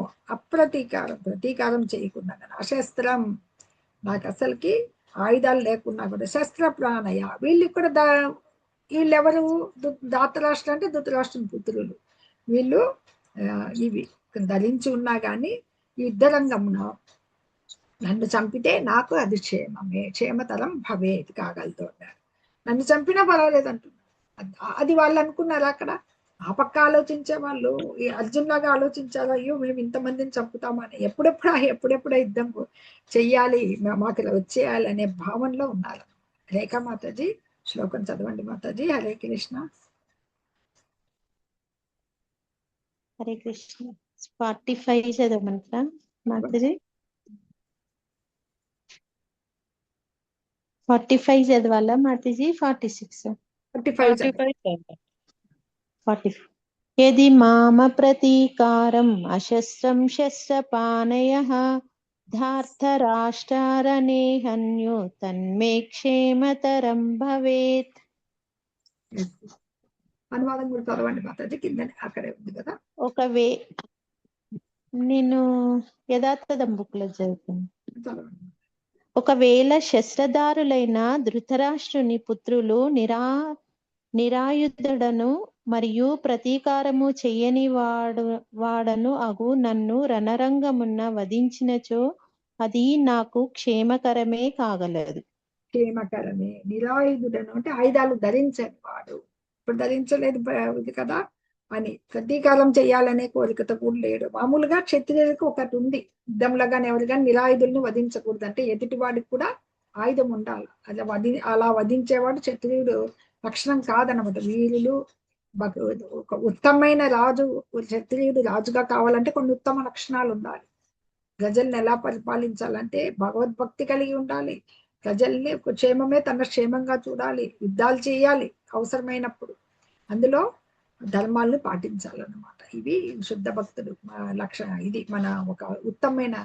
ప్రతీకారం చేయకుండా అశస్త్రం, నాకు అసలుకి ఆయుధాలు లేకున్నా కూడా శస్త్ర ప్రాణయ. వీళ్ళు కూడా వీళ్ళెవరు? ధాతరాష్ట్ర అంటే ధృతరాష్ట్రుని పుత్రులు. వీళ్ళు ఇవి ధరించి ఉన్నా కానీ యుద్ధరంగమున నన్ను చంపితే నాకు అది క్షేమతరం భవేది కాగలదు అన్నారు. నన్ను చంపినా పర్వాలేదు అంటున్నారు. అది వాళ్ళు అనుకున్నారు అక్కడ. ఆ పక్క ఆలోచించే వాళ్ళు ఈ అర్జున్ లాగా ఆలోచించారు, అయ్యో మేము ఇంతమందిని చంపుతామని. ఎప్పుడెప్పుడు యుద్ధం చెయ్యాలి, మాకు ఇలా వచ్చేయాలి అనే భావనలో ఉన్నారు. రేఖా మాతాజీ శ్లోకం చదవండి మాతాజీ. హరే కృష్ణ.
హరే కృష్ణ. 45 చదవమంటారా మాతాజీ? 45 చదవాలా మాతాజీ? 46? 45. యది మామ ప్రతీకారం అశస్త్రం శస్త్రపాణయః ధార్తరాష్ట్రారణేహన్యో తన్మే క్షేమతరం భవేత్.
అనువాదం కూడా చదవండి మాతాజీ, కింద అక్కడే ఉంది కదా.
నేను యథాతథం బుక్ లో చదువుతాను.
చదవండి.
ఒకవేళ శస్త్రధారులైన ధృతరాష్ట్రుని పుత్రులు నిరాయుధుడను మరియు ప్రతీకారము చెయ్యని వాడను అగు నన్ను రణరంగమున్న వధించినచో అది నాకు క్షేమకరమే కాగలదు.
క్షేమకరమే. నిరాయుధుడను అంటే ఆయుధాలు ధరించని వాడు. ఇప్పుడు ధరించలేదు ఇది కదా అని ప్రతీకారం చెయ్యాలనే కోరికతో కూడా లేడు. మామూలుగా క్షత్రియులకు ఒకటి ఉంది, యుద్ధంలో కానీ ఎవరు కానీ నిరాయుధుల్ని వధించకూడదు. అంటే ఎదుటి వాడికి కూడా ఆయుధం ఉండాలి. అలా వధించేవాడు క్షత్రియుడు లక్షణం కాదనమాట. వీరులు ఒక ఉత్తమమైన రాజు, క్షత్రియుడు రాజుగా కావాలంటే కొన్ని ఉత్తమ లక్షణాలు ఉండాలి. ప్రజల్ని ఎలా పరిపాలించాలంటే భగవద్భక్తి కలిగి ఉండాలి. ప్రజల్ని క్షేమమే తన క్షేమంగా చూడాలి. యుద్ధాలు చేయాలి అవసరమైనప్పుడు. అందులో ధర్మాలను పాటించాలన్నమాట. ఇవి శుద్ధ భక్తుడు లక్షణ. ఇది మన ఒక ఉత్తమమైన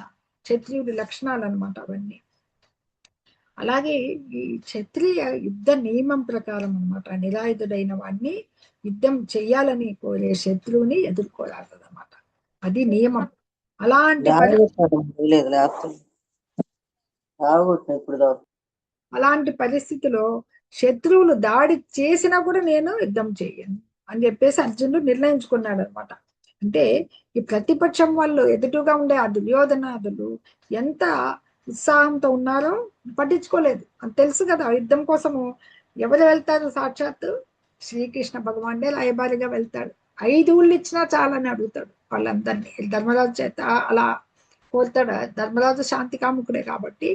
క్షత్రియుడి లక్షణాలు అన్నమాట అవన్నీ. అలాగే ఈ క్షత్రియ యుద్ధ నియమం ప్రకారం అన్నమాట నిరాయుధుడైన వాడిని యుద్ధం చెయ్యాలని కోరే శత్రువుని ఎదుర్కోరాదన్నమాట. అది నియమం. అలాంటి పరిస్థితిలో శత్రువులు దాడి చేసినా కూడా నేను యుద్ధం చేయను అని చెప్పేసి అర్జునుడు నిర్ణయించుకున్నాడు అనమాట. అంటే ఈ ప్రతిపక్షం వాళ్ళు ఎదుటిగా ఉండే ఆ దుర్యోధనాదులు ఎంత ఉత్సాహంతో ఉన్నారో పట్టించుకోలేదు. అని తెలుసు కదా, యుద్ధం కోసము ఎవరు వెళ్తారు? సాక్షాత్తు శ్రీకృష్ణ భగవానుడే రాయబారిగా వెళ్తాడు. 5 ఊళ్ళు ఇచ్చినా చాలని అడుగుతాడు వాళ్ళందరినీ. ధర్మరాజు చేత అలా కోరుతాడు. ధర్మరాజు శాంతి కాముకుడే కాబట్టి,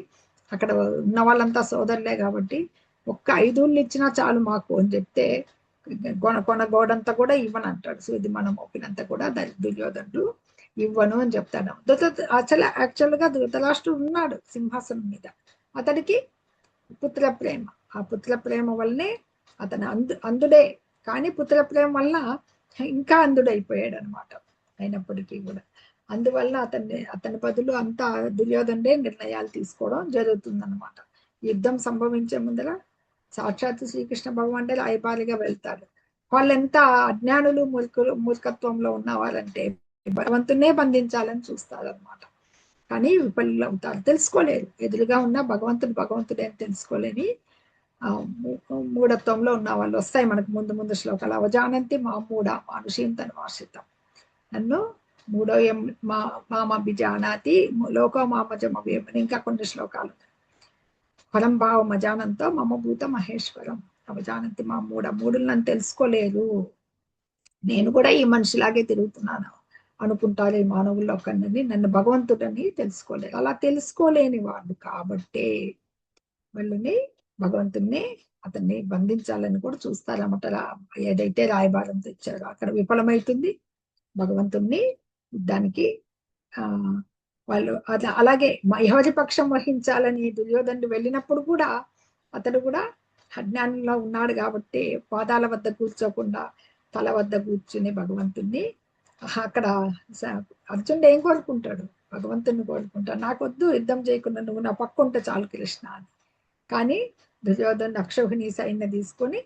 అక్కడ ఉన్న వాళ్ళంతా సోదరులే కాబట్టి, ఒక్క 5 ఊళ్ళు ఇచ్చినా చాలు మాకు అని చెప్తే కొన గోడంతా కూడా ఇవ్వను అంటాడు. సో ఇది మనం ఒప్పినంత కూడా దుర్యోధనుడు ఇవ్వను అని చెప్తాడు. యాక్చువల్గా ధృతరాష్ట్రుడు ఉన్నాడు సింహాసనం మీద. అతడికి పుత్ర ప్రేమ, ఆ పుత్ర ప్రేమ వల్లనే అతను అందుడే. కానీ పుత్ర ప్రేమ వల్ల ఇంకా అందుడైపోయాడు అనమాట. అయినప్పటికీ కూడా అందువల్ల అతని బదులు అంతా దుర్యోధనుడే నిర్ణయాలు తీసుకోవడం జరుగుతుందన్నమాట. యుద్ధం సంభవించే ముందర సాక్షాత్తు శ్రీకృష్ణ భగవానుడే రాయబారిగా వెళ్తాడు. వాళ్ళు ఎంత అజ్ఞానులు మూర్ఖత్వంలో ఉన్నవారంటే భగవంతునే బంధించాలని చూస్తారు అనమాట. కానీ విఫలు అవుతారు, తెలుసుకోలేరు. ఎదురుగా ఉన్న భగవంతుడే అని తెలుసుకోలేని మూఢత్వంలో ఉన్న వాళ్ళు వస్తాయి మనకు ముందు శ్లోకాలు. అవజానంతి మా మూఢ మానుషీం తన్వాసితం నన్ను మూఢోయం మామభిజానాతి లోకో మామజమవ్యమని ఇంకా కొన్ని శ్లోకాలు. పరం భావం అజానంతో మమ భూత మహేశ్వరం అవజానంతి మా మూడులు నన్ను తెలుసుకోలేరు, నేను కూడా ఈ మనిషిలాగే తిరుగుతున్నాను అనుకుంటారు ఈ మానవుల్లో కన్నని. నన్ను భగవంతుడని తెలుసుకోలేరు. అలా తెలుసుకోలేని వాళ్ళు కాబట్టే వాళ్ళని భగవంతుణ్ణి అతన్ని బంధించాలని కూడా చూస్తారన్నమాట. ఏదైతే రాయబారం తెచ్చారో అక్కడ విఫలమైతుంది. భగవంతుణ్ణి యుద్ధానికి వాళ్ళు అలాగే ఎవరి పక్షం వహించాలని దుర్యోధనుడు వెళ్ళినప్పుడు కూడా అతడు కూడా అజ్ఞానంలో ఉన్నాడు కాబట్టి పాదాల వద్ద కూర్చోకుండా తల వద్ద కూర్చుని భగవంతుణ్ణి అక్కడ అర్జునుడు ఏం కోరుకుంటాడు? భగవంతుని కోరుకుంటాడు. నాకొద్దు యుద్ధం చేయకుండా నువ్వు నా పక్క ఉంటే చాలు కృష్ణ అని. కానీ దుర్యోధనుడు అక్షౌహిణి సైన్యం తీసుకొని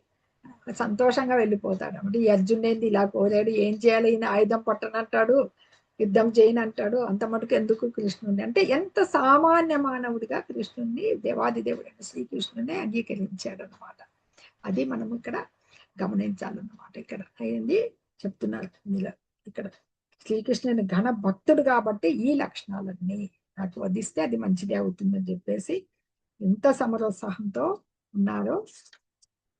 సంతోషంగా వెళ్ళిపోతాడు. అంటే ఈ అర్జునుడు ఏంది ఇలా కోరాడు, ఏం చేయాలి, ఈయన ఆయుధం పట్టనంటాడు, యుద్ధం చేయని అంటాడు, అంత మటుకు ఎందుకు కృష్ణుడిని అంటే ఎంత సామాన్య మానవుడిగా కృష్ణుడిని దేవాది దేవుడైన శ్రీకృష్ణుని అంగీకరించాడు అనమాట. అది మనం ఇక్కడ గమనించాలన్నమాట. ఇక్కడ అయింది చెప్తున్నారు ఇక్కడ శ్రీకృష్ణుని ఘన భక్తుడు కాబట్టి ఈ లక్షణాలన్నీ నాకు వధిస్తే అది మంచిదే అవుతుందని చెప్పేసి ఎంత సమరోత్సాహంతో ఉన్నారో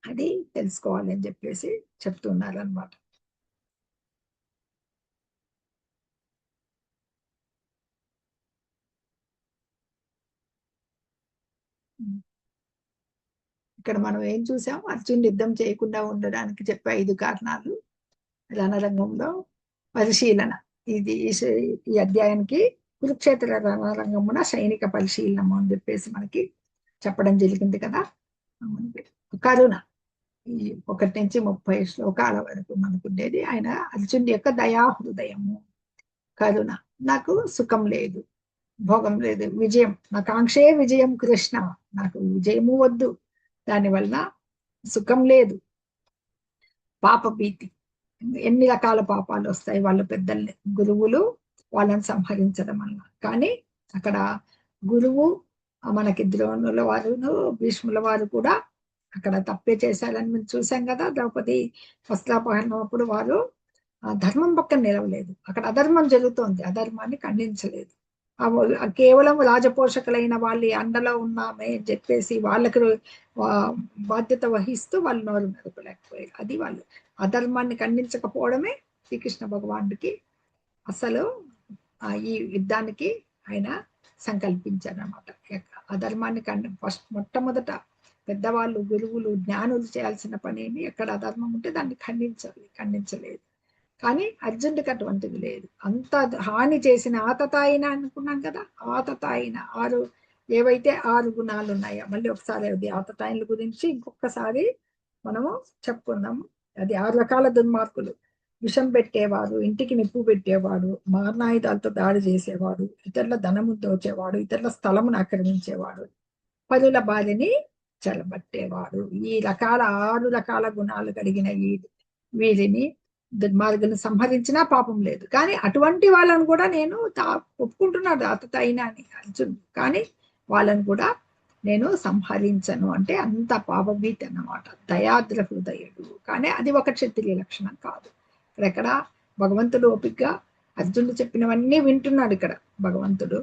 అది తెలుసుకోవాలని చెప్పేసి చెప్తున్నారు అనమాట. ఇక్కడ మనం ఏం చూసాం, అర్జునుడు యుద్ధం చేయకుండా ఉండడానికి చెప్పే 5 కారణాలు రణరంగంలో పరిశీలన. ఇది ఈ అధ్యాయానికి కురుక్షేత్ర రణరంగమున సైనిక పరిశీలనము అని చెప్పేసి మనకి చెప్పడం జరిగింది కదా. కరుణ ఈ 1 నుంచి 30 శ్లోకాల వరకు మనకు ఉండేది. ఆయన అర్జునుడి యొక్క దయాహృదయము, కరుణ, నాకు సుఖం లేదు, భోగం లేదు, విజయం నా కాంక్షే విజయం కృష్ణ, నాకు విజయము వద్దు, దానివల్ల సుఖం లేదు, పాప భీతి, ఎన్ని రకాల పాపాలు వస్తాయి వాళ్ళ పెద్దల్ని గురువులు వాళ్ళని సంహరించడం వల్ల. కానీ అక్కడ గురువు మనకి ద్రోణుల వారును భీష్ముల వారు కూడా అక్కడ తప్పే చేశారని మేము చూసాం కదా. ద్రౌపది వస్త్రాపహరణం అప్పుడు వారు ధర్మం పక్కన నిలవలేదు, అక్కడ అధర్మం జరుగుతోంది, అధర్మాన్ని ఖండించలేదు. కేవలం రాజపోషకులైన వాళ్ళ అండలో ఉన్నామే అని చెప్పేసి వాళ్ళకి బాధ్యత వహిస్తూ వాళ్ళు నోరు మెదపలేకపోయారు. అది వాళ్ళు అధర్మాన్ని ఖండించకపోవడమే శ్రీకృష్ణ భగవానుడికి అసలు ఈ యుద్ధానికి ఆయన సంకల్పించారన్నమాట. అధర్మాన్ని మొట్టమొదట పెద్దవాళ్ళు గురువులు జ్ఞానులు చేయాల్సిన పనిని ఎక్కడ అధర్మం ఉంటే దాన్ని ఖండించలేదు. కానీ అర్జునుడికి అటువంటిది లేదు. అంత హాని చేసిన ఆతతాయిన అనుకున్నాం కదా, ఆతతాయిన 6 ఏవైతే 6 గుణాలు ఉన్నాయో మళ్ళీ ఒకసారి అది ఆతతాయిల గురించి ఇంకొకసారి మనము చెప్పుకుందాము. అది 6 రకాల దుర్మార్గులు. విషం పెట్టేవాడు, ఇంటికి నిప్పు పెట్టేవాడు, మారణాయుధాలతో దాడి చేసేవాడు, ఇతరుల ధనము దోచేవాడు, ఇతరుల స్థలమును ఆక్రమించేవాడు, పరుల బారిని చెరబట్టేవాడు. ఈ 6 రకాల గుణాలు కలిగిన వీరిని దుర్మార్గులను సంహరించినా పాపం లేదు. కానీ అటువంటి వాళ్ళని కూడా నేను ఒప్పుకుంటున్నాడు అతతైనా అని అర్జున్, కానీ వాళ్ళని కూడా నేను సంహరించను అంటే అంత పాపభీతి అన్నమాట. దయాద్ర హృదయుడు. కానీ అది ఒక క్షత్రియ లక్షణం కాదు. ఇక్కడ భగవంతుడు ఓపికగా అర్జునుడు చెప్పినవన్నీ వింటున్నాడు. ఇక్కడ భగవంతుడు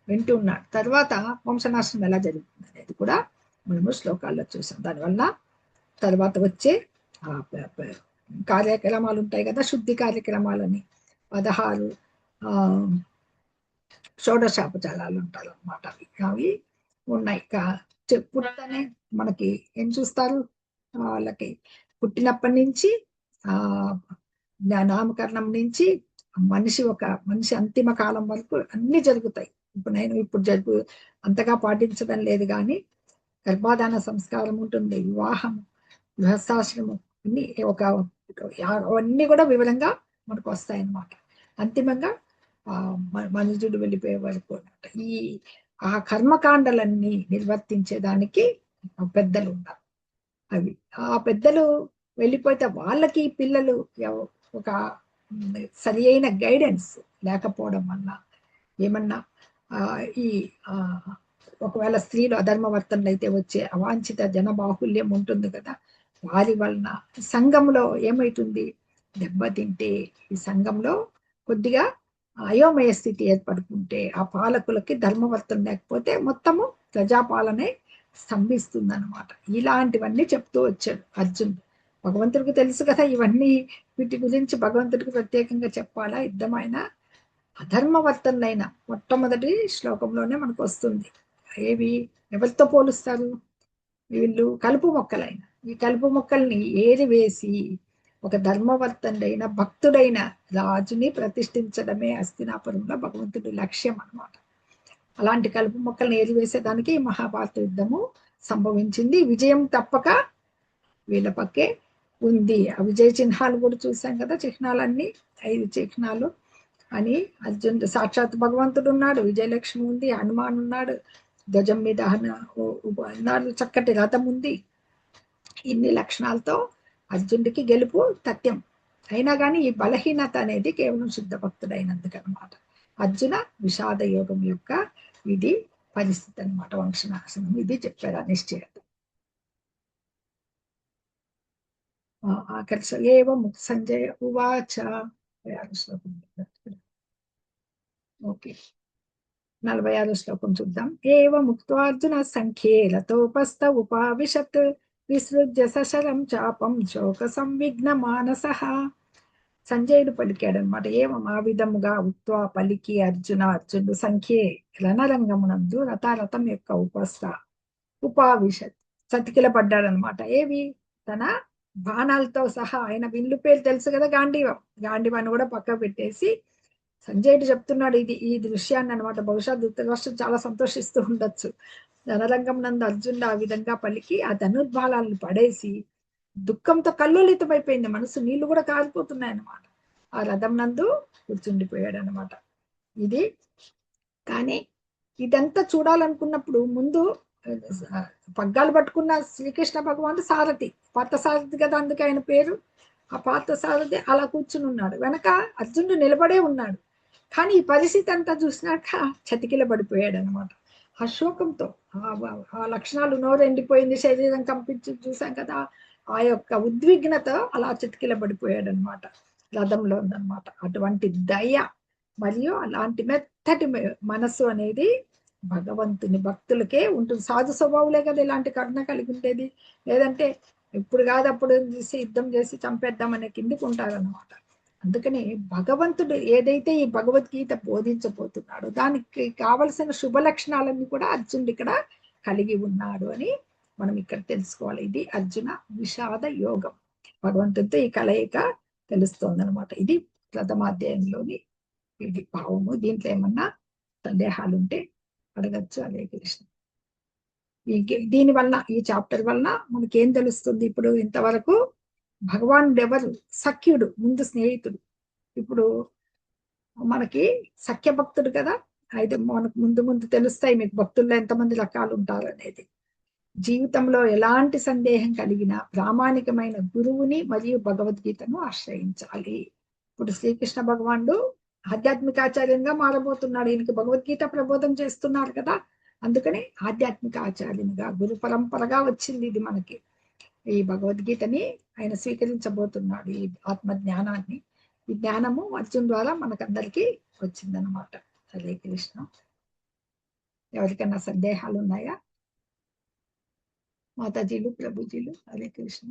వింటూ ఉన్నాడు. తర్వాత వంశనాశనం ఎలా జరుగుతుంది అనేది కూడా మనము శ్లోకాల్లో చూసాం. దానివల్ల తర్వాత వచ్చే కార్యక్రమాలు ఉంటాయి కదా, శుద్ధి కార్యక్రమాలని 16 షోడశాపచారాలు ఉంటారు అన్నమాట. అవి ఉన్నాయి. పుట్టనే మనకి ఏం చూస్తారు, వాళ్ళకి పుట్టినప్పటి నుంచి నామకరణం నుంచి మనిషి అంతిమ కాలం వరకు అన్ని జరుగుతాయి. ఇప్పుడు అంతగా పాటించడం లేదు, కానీ గర్భాధాన సంస్కారం ఉంటుంది, వివాహం, గృహస్థాశ్రమం, అవన్నీ కూడా వివరంగా మనకు వస్తాయన్నమాట. అంతిమంగా మనుజుడు వెళ్ళిపోయే వరకు అన్నమాట. ఆ కర్మకాండలన్నీ నిర్వర్తించేదానికి పెద్దలు ఉన్నారు. ఆ పెద్దలు వెళ్ళిపోతే వాళ్ళకి పిల్లలు ఒక సరి అయిన గైడెన్స్ లేకపోవడం వల్ల ఏమన్నా ఒకవేళ స్త్రీలు అధర్మవర్తనలు అయితే వచ్చే అవాంఛిత జనబాహుల్యం ఉంటుంది కదా, వారి వలన సంఘంలో ఏమైతుంది, దెబ్బతింటే ఈ సంఘంలో కొద్దిగా అయోమయ స్థితి ఏర్పడుతుంటే ఆ పాలకులకి ధర్మవర్తన లేకపోతే మొత్తము ప్రజాపాలనే స్తంభిస్తుంది అనమాట. ఇలాంటివన్నీ చెప్తూ వచ్చాడు అర్జునుడు. భగవంతుడికి తెలుసు కదా ఇవన్నీ, వీటి గురించి భగవంతుడికి ప్రత్యేకంగా చెప్పాలా? యుద్ధమైన అధర్మవర్తనలైన మొట్టమొదటి శ్లోకంలోనే మనకు వస్తుంది. ఎవరితో పోలుస్తారు? వీళ్ళు కలుపు మొక్కలైన ఈ కలుపు మొక్కల్ని ఏరివేసి ఒక ధర్మవర్తనుడైన భక్తుడైన రాజుని ప్రతిష్ఠించడమే హస్తినాపురంలో భగవంతుడి లక్ష్యం అన్నమాట. అలాంటి కలుపు మొక్కల్ని ఏరివేసేదానికి మహాభారత యుద్ధము సంభవించింది. విజయం తప్పక వీళ్ళ పక్కే ఉంది. ఆ విజయ చిహ్నాలు కూడా చూసాం కదా, చిహ్నాలన్నీ 5 చిహ్నాలు అని. అర్జునుడు సాక్షాత్ భగవంతుడు ఉన్నాడు, విజయలక్ష్మి ఉంది, హనుమాన్ ఉన్నాడు, ధ్వజం మీద చక్కటి రథం ఉంది. ఇన్ని లక్షణాలతో అర్జునుడికి గెలుపు తథ్యం. అయినా కానీ ఈ బలహీనత అనేది కేవలం శుద్ధ భక్తుడైనందుకు అనమాట. అర్జున విషాద యోగం యొక్క ఇది పరిస్థితి అనమాట. వంశనాశనం ఇది చెప్పారు నిశ్చయత. ఆఖరి ఏవం సంజయ ఉవాచ. ఓకే, 46వ శ్లోకం చూద్దాం. ఏవ ముక్త్వార్జున సంఖ్యే రతోపస్థ ఉపావిశత్ విసృజ్య సశరం చాపం శోక సంవిఘ్న మానసః. సంజయుడు పలికాడు అనమాట. ఏవం ఆ విధముగా ఉక్త్వా పలికి అర్జునుడు సంఖ్యే రణరంగమునందు రథం యొక్క ఉపస్థ ఉపావిశత్ చతికిల పడ్డాడనమాట. ఏవి తన బాణాలతో సహా. ఆయన విల్లు పేరు తెలుసు కదా, గాంధీవాన్ని కూడా పక్క పెట్టేసి సంజయుడు చెప్తున్నాడు ఈ దృశ్యాన్ని అనమాట. బహుశా ధృతరాష్ట్రుడు చాలా సంతోషిస్తూ ఉండొచ్చు. రణరంగం నందు అర్జునుడు ఆ విధంగా పలికి ఆ ధనుర్బాణాలను పడేసి దుఃఖంతో కల్లోలితమైపోయింది మనసు. నీళ్లు కూడా కారిపోతున్నాయి అన్నమాట. ఆ రథం నందు కూర్చుండిపోయాడు అనమాట. ఇది కానీ ఇదంతా చూడాలనుకున్నప్పుడు ముందు పగ్గాలు పట్టుకున్న శ్రీకృష్ణ భగవానుడు సారథి, పార్థ సారథి కదా, అందుకే ఆయన పేరు. ఆ పార్థ సారథి అలా కూర్చుని ఉన్నాడు, వెనక అర్జునుడు నిలబడే ఉన్నాడు. కానీ ఈ పరిస్థితి అంతా చూసినాక చతికిల పడిపోయాడు అనమాట. ఆ శోకంతో ఆ లక్షణాలు, నోరు ఎండిపోయింది, శరీరం కంపించి చూసాం కదా, ఆ యొక్క ఉద్విగ్నత అలా చతికిల పడిపోయాడు అనమాట. రథంలో ఉందన్నమాట. అటువంటి దయ మరియు అలాంటి మెత్తటి మనస్సు అనేది భగవంతుని భక్తులకే ఉంటుంది. సాధు స్వభావులే కదా ఇలాంటి కరుణ కలిగి ఉండేది. లేదంటే ఇప్పుడు కాదు అప్పుడు చేసి యుద్ధం చేసి చంపేద్దామనే కిందికి ఉంటారన్నమాట. అందుకని భగవంతుడు ఏదైతే ఈ భగవద్గీత బోధించబోతున్నాడో దానికి కావలసిన శుభ లక్షణాలన్నీ కూడా అర్జునుడు ఇక్కడ కలిగి ఉన్నాడు అని మనం ఇక్కడ తెలుసుకోవాలి. ఇది అర్జున విషాద యోగం. భగవంతుడితో ఈ కలయిక తెలుస్తోంది అనమాట. ఇది ప్రథమాధ్యాయంలోని ఇది భావము. దీంట్లో ఏమన్నా సందేహాలు ఉంటే అడగచ్చు. హరే కృష్ణ. దీని వల్ల, ఈ చాప్టర్ వల్ల మనకేం తెలుస్తుంది? ఇప్పుడు ఇంతవరకు భగవానుడు ఎవరు? సఖ్యుడు, ముందు స్నేహితుడు. ఇప్పుడు మనకి సఖ్య భక్తుడు కదా. అయితే మనకు ముందు తెలుస్తాయి మీకు భక్తుల్లో ఎంతమంది రకాలు ఉంటారు అనేది. జీవితంలో ఎలాంటి సందేహం కలిగినా ప్రామాణికమైన గురువుని మరియు భగవద్గీతను ఆశ్రయించాలి. ఇప్పుడు శ్రీకృష్ణ భగవానుడు ఆధ్యాత్మిక ఆచార్యంగా మారబోతున్నాడు. ఈయనకి భగవద్గీత ప్రబోధం చేస్తున్నారు కదా. అందుకని ఆధ్యాత్మిక ఆచార్యునిగా గురు పరంపరగా వచ్చింది ఇది మనకి. ఈ భగవద్గీతని ఆయన స్వీకరించబోతున్నాడు, ఈ ఆత్మ జ్ఞానాన్ని. ఈ జ్ఞానము అర్జున్ ద్వారా మనకందరికీ వచ్చిందనమాట. హరే కృష్ణ. ఎవరికైనా సందేహాలు ఉన్నాయా మాతాజీలు, ప్రభుజీలు? హరే కృష్ణ.